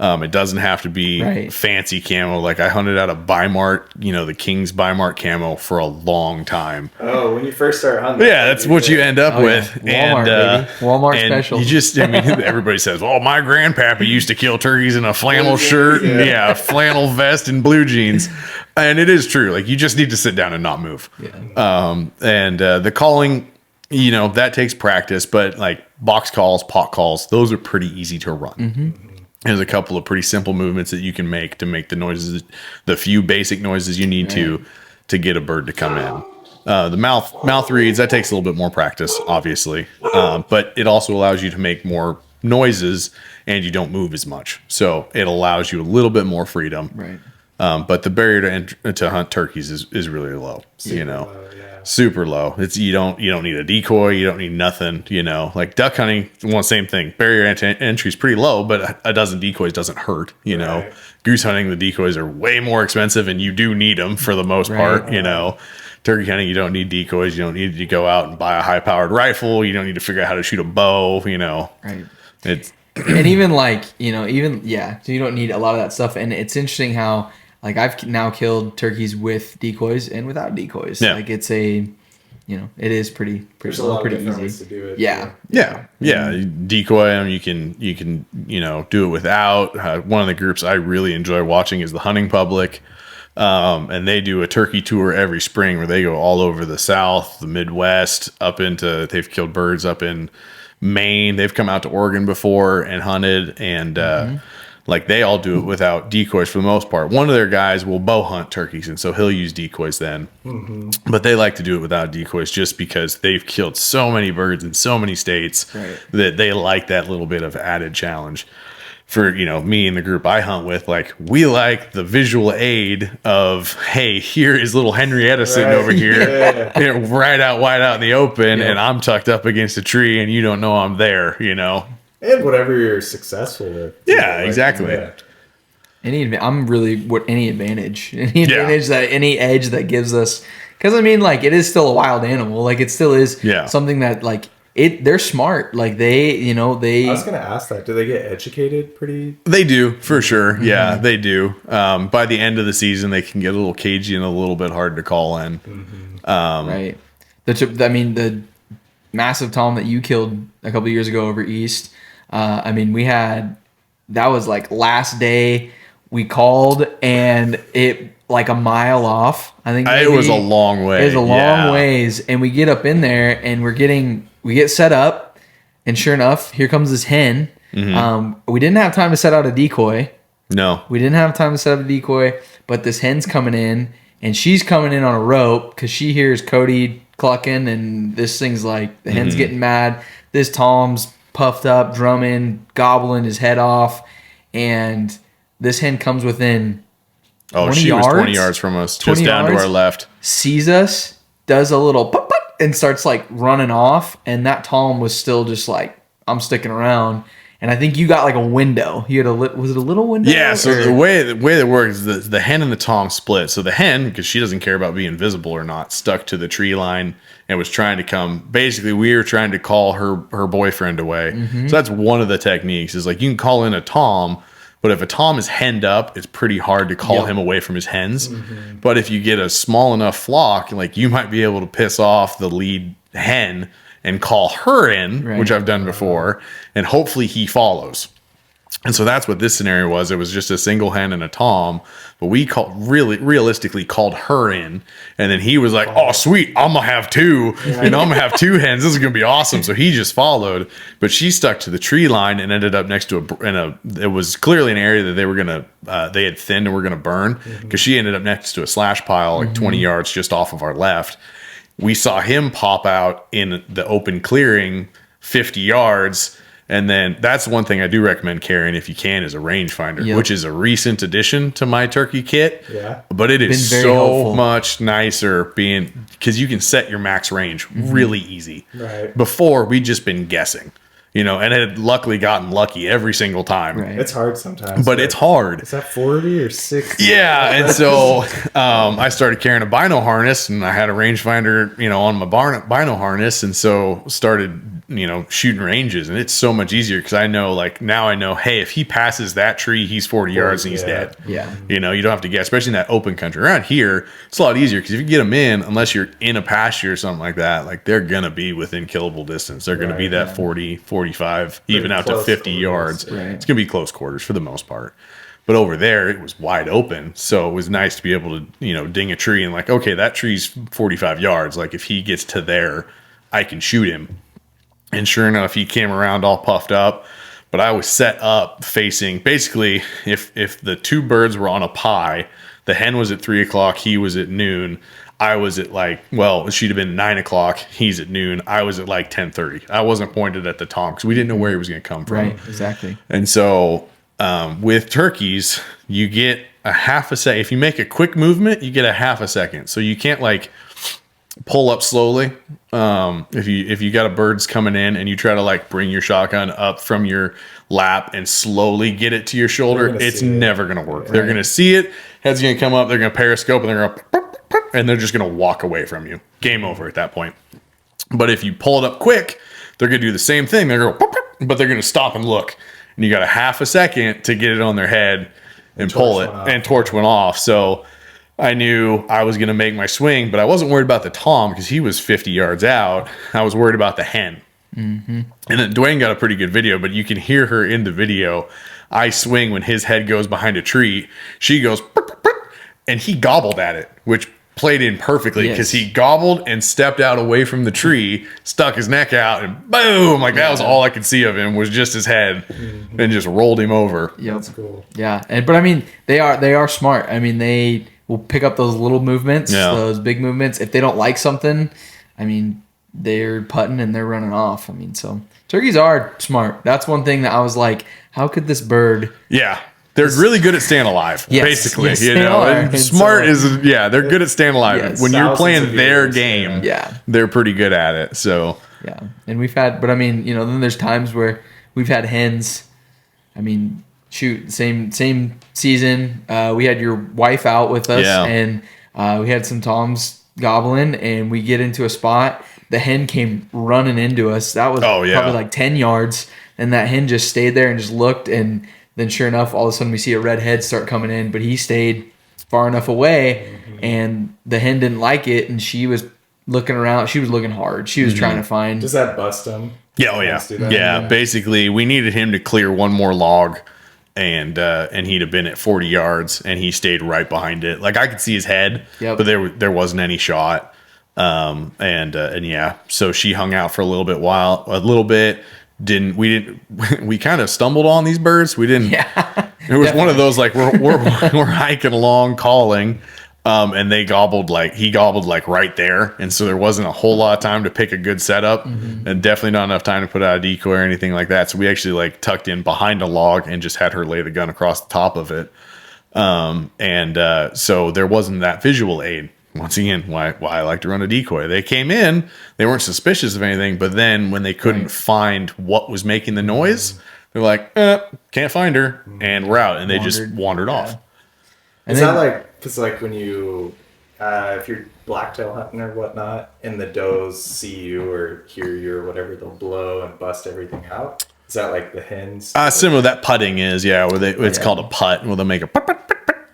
It doesn't have to be fancy camo. Like I hunted out a Bimart, you know, the King's Bimart camo for a long time. Oh, when you first start hunting. Yeah, that's what you end up with. Walmart, baby. Walmart and special. You just, I mean, everybody says, "Oh, my grandpappy used to kill turkeys in a flannel shirt, and flannel vest and blue jeans." And it is true. Like you just need to sit down and not move. The calling, you know, that takes practice. But like box calls, pot calls, those are pretty easy to run. There's a couple of pretty simple movements that you can make to make the noises, the few basic noises you need to get a bird to come in. The mouth reads, that takes a little bit more practice, obviously. But it also allows you to make more noises and you don't move as much. So it allows you a little bit more freedom. Right. But the barrier to hunt turkeys is really low, you know. Super low. It's you don't need a decoy, you don't need nothing, you know. Like duck hunting, same thing. Barrier entry is pretty low, but a dozen decoys doesn't hurt, you know. Goose hunting, the decoys are way more expensive and you do need them for the most part, you know. Turkey hunting, you don't need decoys, you don't need to go out and buy a high powered rifle, you don't need to figure out how to shoot a bow, you know. Right. It's and even like, you know, so you don't need a lot of that stuff. And it's interesting how like I've now killed turkeys with decoys and without decoys. Yeah. Like it's it is pretty easy. To do it. Yeah. Decoy them. You can do it without. One of the groups I really enjoy watching is the Hunting Public, and they do a turkey tour every spring where they go all over the South, the Midwest, they've killed birds up in Maine. They've come out to Oregon before and hunted, and like they all do it without decoys for the most part. One of their guys will bow hunt turkeys, and so he'll use decoys then. But they like to do it without decoys just because they've killed so many birds in so many states that they like that little bit of added challenge. For, you know, me and the group I hunt with, like we like the visual aid of, hey, here is little Henrietta sitting over here, right out wide out in the open, and I'm tucked up against a tree, and you don't know I'm there, you know. And whatever you're successful with. Yeah, exactly. Any advantage that any edge that gives us, because I mean, like it is still a wild animal. Like it still is something that like they're smart. Like they. I was gonna ask that. Do they get educated pretty? They do for sure. Yeah, they do. By the end of the season, they can get a little cagey and a little bit hard to call in. Right. The massive tom that you killed a couple years ago over east. That was like last day we called and it like a mile off. I think it was a long way. It was a long ways. And we get up in there and we get set up and sure enough, here comes this hen. We didn't have time to set out a decoy. No. We didn't have time to set up a decoy, but this hen's coming in and she's coming in on a rope because she hears Cody clucking and this thing's like, the hen's getting mad. This tom's puffed up, drumming, gobbling his head off, and this hen comes within 20 she yards, was 20 yards from us, just down to our left. Sees us, does a little pop, pop, and starts like running off, and that tom was still just like, I'm sticking around. And I think you got like a window. You had was it a little window? Yeah, so the way that works is the hen and the tom split. So the hen, because she doesn't care about being visible or not, stuck to the tree line and was trying to come. Basically, we were trying to call her boyfriend away. So that's one of the techniques is like you can call in a tom, but if a tom is henned up, it's pretty hard to call him away from his hens. But if you get a small enough flock, like you might be able to piss off the lead hen and call her in, which I've done before, and hopefully he follows. And so that's what this scenario was. It was just a single hen and a tom, but we realistically called her in, and then he was like, "Oh, sweet, I'm gonna have two, and I'm gonna have two hens. This is gonna be awesome." So he just followed, but she stuck to the tree line and ended up next to it was clearly an area that they had thinned and were gonna burn because she ended up next to a slash pile like 20 yards just off of our left. we saw him pop out in the open clearing 50 yards. And then that's one thing I do recommend carrying if you can is a rangefinder, which is a recent addition to my turkey kit. Yeah. But it is so helpful. much nicer because you can set your max range really easy. Right. Before, we'd just been guessing, and had luckily gotten lucky every single time. Right. It's hard sometimes. But it's hard. Is that 40 or 60? Yeah, and so I started carrying a bino harness, and I had a rangefinder, on my bino harness, and so started, shooting ranges, and it's so much easier because I know, now I know, hey, if he passes that tree, he's 40 yards and he's dead. Yeah. You don't have to guess, especially in that open country. Around here, it's a lot easier because if you get them in, unless you're in a pasture or something like that, they're going to be within killable distance. They're going to be that 40, 45, even out to 50 yards. Right. It's going to be close quarters for the most part. But over there, it was wide open. So it was nice to be able to, ding a tree and okay, that tree's 45 yards. If he gets to there, I can shoot him. And sure enough, he came around all puffed up. But I was set up facing, basically, if the two birds were on a pie, the hen was at 3 o'clock, he was at noon. I was at it should have been 9 o'clock. He's at noon. I was at 10:30. I wasn't pointed at the tom because we didn't know where he was going to come from. Right. Exactly. And so with turkeys, you get a half a second. If you make a quick movement, you get a half a second. So you can't pull up slowly. If you got a bird's coming in and you try to bring your shotgun up from your lap and slowly get it to your shoulder, it's never going to work. Right. They're going to see it. Head's going to come up. They're going to periscope and they're going to, and they're just going to walk away from you. Game over at that point. But if you pull it up quick, they're going to do the same thing. They're going, but they're going to stop and look. And you got a half a second to get it on their head and pull it, and torch went off. So I knew I was going to make my swing, but I wasn't worried about the tom because he was 50 yards out. I was worried about the hen. Mm-hmm. And then Duane got a pretty good video, but you can hear her in the video. I swing when his head goes behind a tree. She goes, and he gobbled at it, which played in perfectly because he gobbled and stepped out away from the tree, stuck his neck out, and boom! That was all I could see of him was just his head, and just rolled him over. Yep. That's cool. Yeah, but I mean, they are smart. I mean, they will pick up those little movements, those big movements. If they don't like something, I mean, they're putting and they're running off. I mean, so turkeys are smart. That's one thing that I was like, how could this bird? Yeah. They're really good at staying alive, basically. Yes, they are. And smart they're good at staying alive. Yes. When you're playing their game, they're pretty good at it. So yeah, and we've had, but I mean, then there's times where we've had hens. I mean, shoot, same season. We had your wife out with us, and we had some toms gobbling, and we get into a spot. The hen came running into us. That was probably 10 yards, and that hen just stayed there and just looked, and then sure enough, all of a sudden we see a red head start coming in, but he stayed far enough away, and the hen didn't like it, and she was looking around. She was looking hard. She was trying to find. Does that bust him? Yeah, yeah. Basically, we needed him to clear one more log, and he'd have been at 40 yards, and he stayed right behind it. I could see his head, but there wasn't any shot. So she hung out for a little bit. We kind of stumbled on these birds. We didn't. Yeah, it was one of those we're hiking along calling, and he gobbled right there, and so there wasn't a whole lot of time to pick a good setup, and definitely not enough time to put out a decoy or anything like that. So we actually tucked in behind a log and just had her lay the gun across the top of it, so there wasn't that visual aid. Once again, why I like to run a decoy. They came in, they weren't suspicious of anything, but then when they couldn't find what was making the noise, they're like, can't find her, and we're out, and they just wandered off. And is that it's when you, if you're blacktail hunting or whatnot, and the does see you or hear you or whatever, they'll blow and bust everything out? Is that the hens? Similar to that putting is, it's called a putt, where they'll make a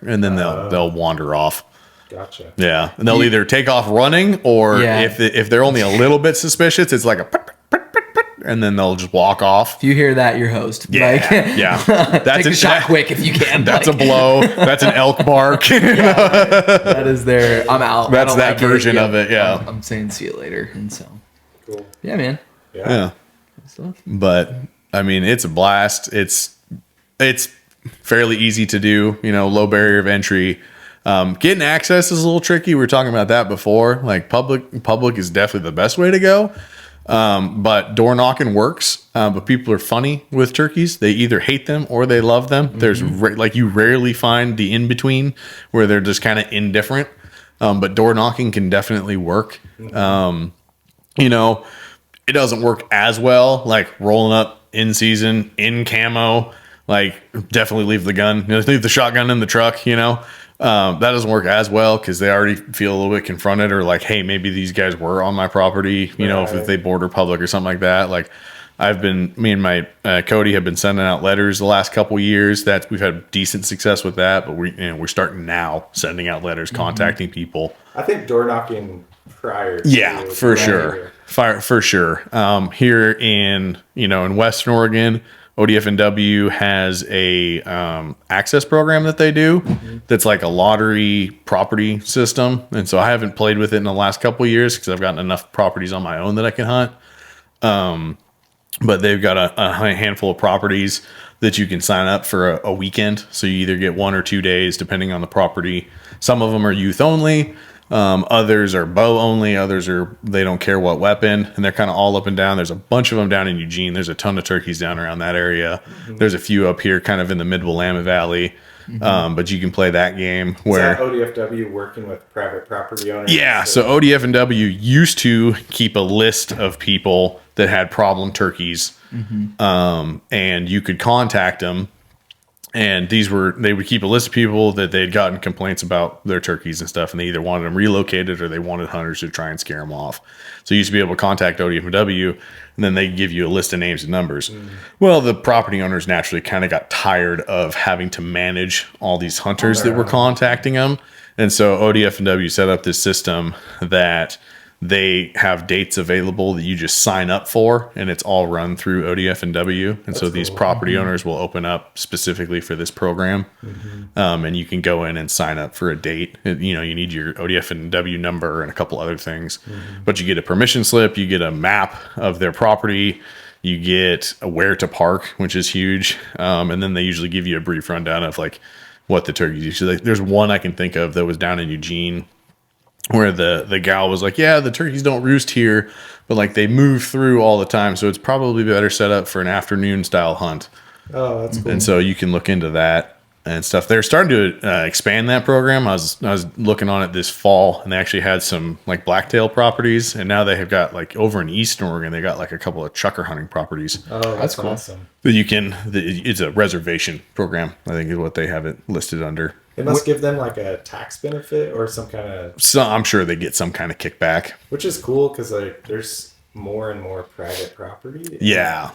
and then they'll wander off. Gotcha. Yeah, and they'll either take off running, or if they're only a little bit suspicious, it's like a, and then they'll just walk off. If you hear that, you're host. Yeah, That's take a shot quick if you can. That's a blow. That's an elk bark. That is their. I'm out. That's that version of it. Yeah, I'm saying see you later, and so. Cool. Yeah, man. Yeah. But I mean, it's a blast. It's fairly easy to do. Low barrier of entry. Getting access is a little tricky. We were talking about that before. Like public is definitely the best way to go. But door knocking works. But people are funny with turkeys. They either hate them or they love them. There's you rarely find the in between where they're just kind of indifferent. But door knocking can definitely work. You know, it doesn't work as well like rolling up in season in camo. Like definitely leave the gun, leave the shotgun in the truck. That doesn't work as well because they already feel a little bit confronted or like, hey, maybe these guys were on my property, if they border public or something like that. Like me and my Cody have been sending out letters the last couple years. That we've had decent success with that, but we're starting now sending out letters, contacting people. I think door knocking prior. For sure. For sure. Here in Western Oregon, ODF&W has a access program that they do that's like a lottery property system. And so I haven't played with it in the last couple of years because I've gotten enough properties on my own that I can hunt. But they've got a handful of properties that you can sign up for a weekend. So you either get 1 or 2 days, depending on the property. Some of them are youth only. Others are bow only. Others they don't care what weapon, and they're kind of all up and down. There's a bunch of them down in Eugene. There's a ton of turkeys down around that area. There's a few up here kind of in the mid-Willamette Valley. But you can play that game where is that ODFW working with private property owners. Yeah. So ODF&W used to keep a list of people that had problem turkeys. And you could contact them. And they would keep a list of people that they'd gotten complaints about their turkeys and stuff, and they either wanted them relocated or they wanted hunters to try and scare them off. So you used to be able to contact ODFW, and then they give you a list of names and numbers. Well, the property owners naturally kind of got tired of having to manage all these hunters that were contacting them. And so ODF&W set up this system that they have dates available that you just sign up for, and it's all run through ODF&W. And so these property owners will open up specifically for this program. And you can go in and sign up for a date. You need your ODF&W number and a couple other things, but you get a permission slip, you get a map of their property, you get a where to park, which is huge. And then they usually give you a brief rundown of like what the turkeys usually like. There's one I can think of that was down in Eugene, where the gal was like, yeah, the turkeys don't roost here, but like they move through all the time. So it's probably better set up for an afternoon style hunt. Oh, that's cool. And so you can look into that and stuff. They're starting to expand that program. I was looking on it this fall, and they actually had some like blacktail properties. And now they have got like over in Eastern Oregon, they got like a couple of chucker hunting properties. Oh, that's cool. Awesome. That it's a reservation program, I think is what they have it listed under. It must give them like a tax benefit or some kind of. So I'm sure they get some kind of kickback, which is cool because like there's more and more private property. Yeah,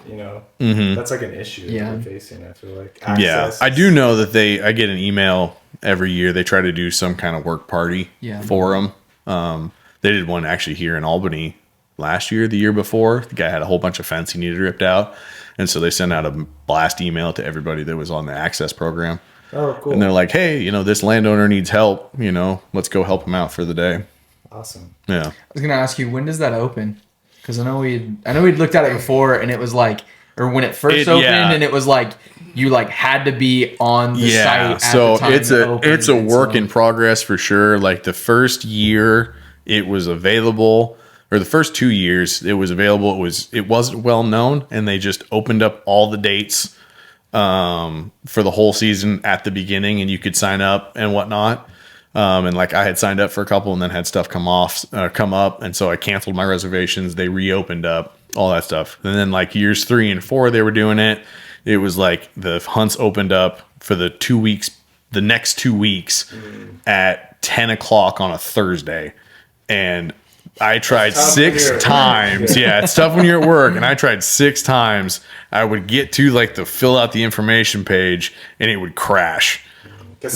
that's like an issue that we're facing. I feel like. I do know that I get an email every year. They try to do some kind of work party for them. They did one actually here in Albany last year, the year before. The guy had a whole bunch of fence he needed ripped out, and so they sent out a blast email to everybody that was on the access program. Oh, cool. And they're like, hey, this landowner needs help. Let's go help him out for the day. Awesome. Yeah. I was gonna ask you, when does that open? Because I know we'd looked at it before, and it was like, or when it first opened, and it was like you like had to be on the site. At So the time it's a work in progress for sure. Like the first year it was available, or the first 2 years it was available. It wasn't well known, and they just opened up all the dates for the whole season at the beginning, and you could sign up and whatnot. And like I had signed up for a couple and then had stuff come up. And so I canceled my reservations. They reopened up all that stuff. And then like years 3 and 4, they were doing it. It was like the hunts opened up for the next 2 weeks at 10 o'clock on a Thursday. And I tried 6 times. Yeah, it's tough when you're at work. And I tried 6 times. I would get to like the fill out the information page and it would crash. Because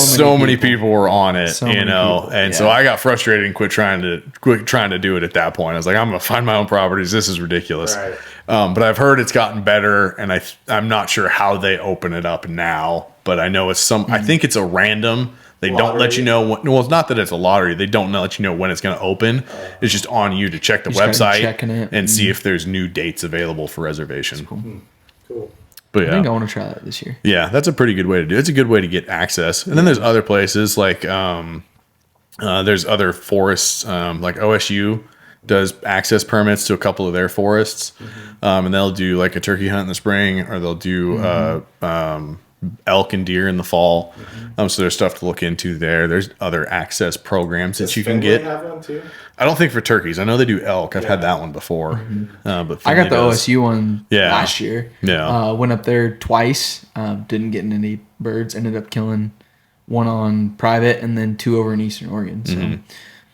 so many people were on it, so I got frustrated and quit trying to do it at that point. I was like, I'm gonna find my own properties. This is ridiculous. Right. But I've heard it's gotten better, and I'm not sure how they open it up now. But I know it's I think it's a random. They lottery. Don't let you know. Well, it's not that it's a lottery. They don't let you know when it's going to open. It's just on you to check the website and see if there's new dates available for reservation. Cool. Cool. But I think I yeah, want to try that this year. yeah, that's a pretty good way to do it. It's a good way to get access. And then there's other places like there's other forests, like OSU does access permits to a couple of their forests, and they'll do like a turkey hunt in the spring, or they'll do elk and deer in the fall. So there's stuff to look into there. There's other access programs that you can Finley get. have one too? I don't think for turkeys. I know they do elk. I've had that one before. But I got Finley the does. OSU one Yeah. last year. Yeah. Went up there twice. Didn't get any birds. Ended up killing one on private and then 2 over in Eastern Oregon.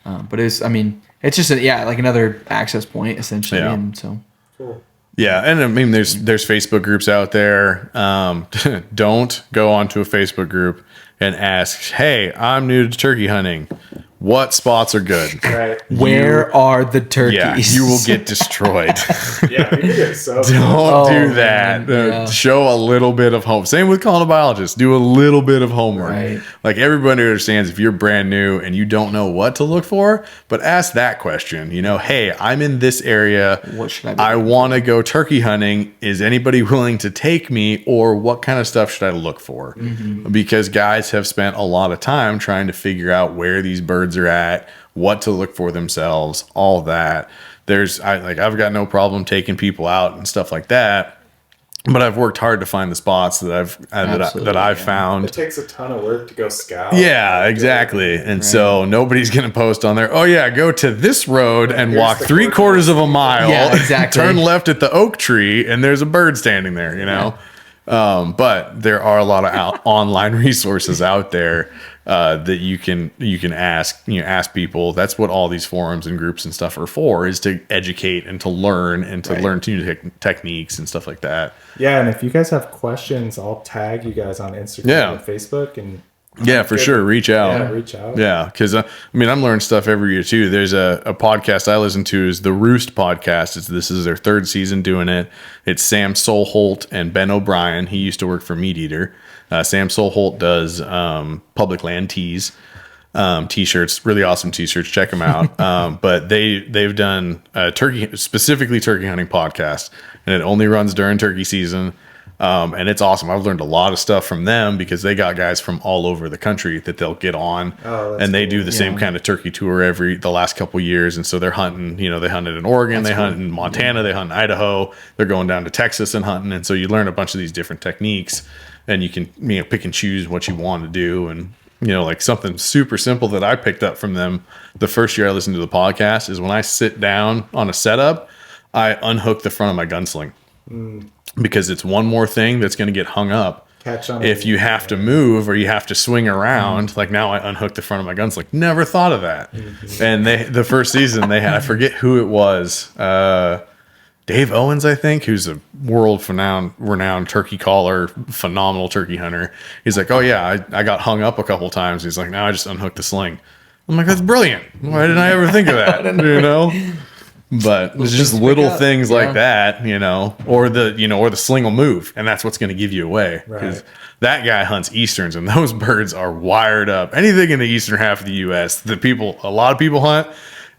So, but it's just like another access point essentially. Yeah. And so, Cool. Yeah, and I mean, there's Facebook groups out there. Don't go onto a Facebook group and ask, "Hey, I'm new to turkey hunting. What spots are good?" Right. where are the turkeys? Yeah, you will get destroyed. Yeah, people get so Don't do that. man, yeah. Show a little bit of homework. Same with calling a biologist. Do a little bit of homework. Right. Like everybody understands if you're brand new and you don't know what to look for, but ask that question. Hey, I'm in this area. What should I be I looking want to go turkey hunting. Is anybody willing to take me, or what kind of stuff should I look for? Because guys have spent a lot of time trying to figure out where these birds are at, what to look for themselves, all that. I've got no problem taking people out and stuff like that, but I've worked hard to find the spots that I've found. It takes a ton of work to go scout. Yeah, exactly. And so nobody's going to post on there, "Oh yeah, go to this road and here's walk the 3/4 of a mile. Yeah, exactly. Turn left at the oak tree and there's a bird standing there," But there are a lot of online resources out there that you can ask people. That's what all these forums and groups and stuff are for, is to educate and to learn and to learn new techniques and stuff like that. Yeah, and if you guys have questions, I'll tag you guys on Instagram and Facebook, and Yeah, for sure. Reach out. Yeah, reach out. Yeah, because I'm learning stuff every year too. There's a podcast I listen to, is the Roost podcast. This is their 3rd season doing it. It's Sam Solholt and Ben O'Brien. He used to work for Meat Eater. Sam Solholt does public land tees, t-shirts, really awesome t-shirts. Check them out. But they've done specifically turkey hunting podcast, and it only runs during turkey season. And it's awesome. I've learned a lot of stuff from them because they got guys from all over the country that they'll get on, and they do the same kind of turkey tour the last couple of years. And so they're hunting, they hunted in Oregon, they hunt in Montana, they hunt in Idaho, they're going down to Texas and hunting. And so you learn a bunch of these different techniques, and you can, pick and choose what you want to do. And, like something super simple that I picked up from them the first year I listened to the podcast is when I sit down on a setup, I unhook the front of my gunsling. Because it's one more thing that's going to get hung up. Catch on. If you have to move or you have to swing around, like now I unhooked the front of my guns. Like, never thought of that. And the first season they had, I forget who it was, Dave Owens, I think, who's a world renowned turkey caller, phenomenal turkey hunter. He's like, "Oh yeah, I got hung up a couple times." He's like, "Now I just unhooked the sling." I'm like, "That's brilliant. Why didn't I ever think of that?" But it's just little things like that, or the sling will move, and that's what's going to give you away. Because that guy hunts Easterns, and those birds are wired up. Anything in the eastern half of the U.S., a lot of people hunt,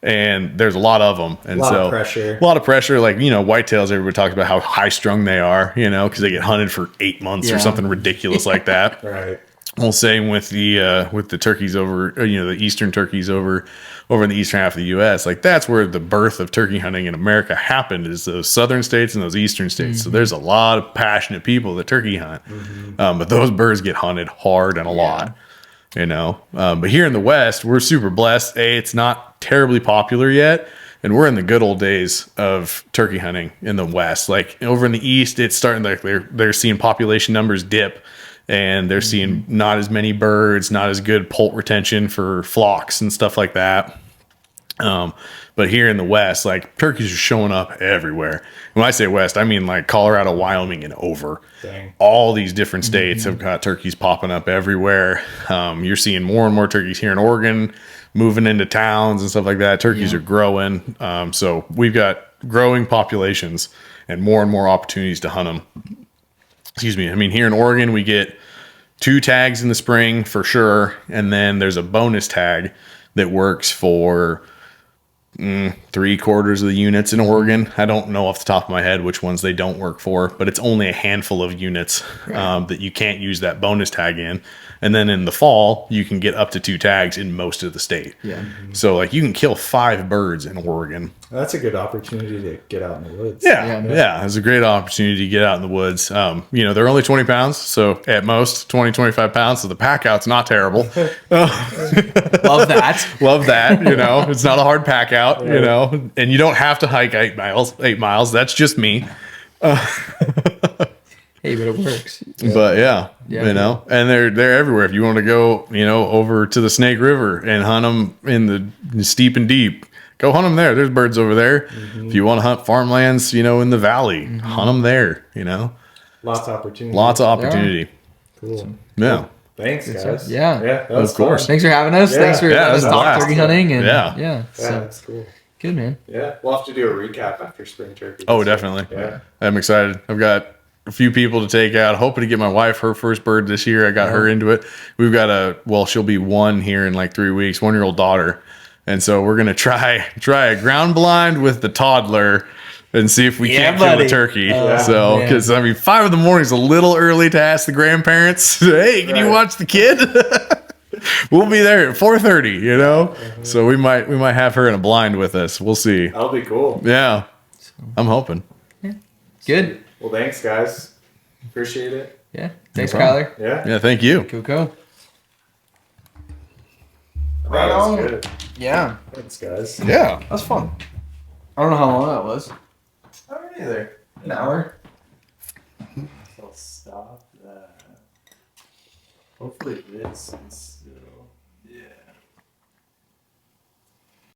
and there's a lot of them. And a lot of pressure. Like, whitetails, everybody talks about how high strung they are, because they get hunted for 8 months or something ridiculous like that. Right. Well, same with the turkeys over, the eastern turkeys over in the eastern half of the U.S. Like, that's where the birth of turkey hunting in America happened, is those southern states and those eastern states. So there's a lot of passionate people that turkey hunt, but those birds get hunted hard and a lot, But here in the West, we're super blessed. It's not terribly popular yet, and we're in the good old days of turkey hunting in the West. Like, over in the East, it's starting, like they're seeing population numbers dip. And they're seeing not as many birds, not as good poult retention for flocks and stuff like that. But here in the West, like, turkeys are showing up everywhere. When I say West, I mean like Colorado, Wyoming, and over. Dang. All these different states have got turkeys popping up everywhere. You're seeing more and more turkeys here in Oregon, moving into towns and stuff like that. Turkeys are growing. So we've got growing populations and more opportunities to hunt them. Excuse me. Here in Oregon, we get 2 tags in the spring for sure. And then there's a bonus tag that works for 3/4 of the units in Oregon. I don't know off the top of my head which ones they don't work for, but it's only a handful of units that you can't use that bonus tag in. And then in the fall, you can get up to 2 tags in most of the state. Yeah. So like you can kill 5 birds in Oregon. That's a good opportunity to get out in the woods. Yeah. It's a great opportunity to get out in the woods. They're only 20 pounds. So at most 20, 25 pounds. So the pack out's not terrible. Love that. Love that. It's not a hard pack out, and you don't have to hike 8 miles. That's just me. Hey, but it works. But and they're everywhere. If you want to go, over to the Snake River and hunt them in the steep and deep, go hunt them there. There's birds over there. Mm-hmm. If you want to hunt farmlands, in the valley, hunt them there. Lots of opportunity. Lots of opportunity. Cool. Yeah. Cool. Thanks, guys. Yeah. That was of course. fun. Thanks for having us. Yeah. Thanks for us talk turkey hunting. And Yeah, that's cool. Good, man. Yeah, we'll have to do a recap after spring turkey. Oh, definitely. Yeah. I'm excited. I've got a few people to take out. Hoping to get my wife her first bird this year. I got her into it. We've got she'll be 1 here in like 3 weeks, 1-year-old daughter. And so we're going to try a ground blind with the toddler and see if we can't kill a turkey. Because 5 in the morning is a little early to ask the grandparents, hey, can you watch the kid? We'll be there at 4:30, So we might have her in a blind with us. We'll see. That'll be cool. Yeah. I'm hoping. Yeah. Good. Well, thanks, guys. Appreciate it. Yeah. Thanks, Kyler. Yeah, thank you. Cool. Right on. Good. Yeah. Thanks, guys. Yeah. That was fun. I don't know how long that was. I don't either. An hour? I'll stop that. Hopefully this is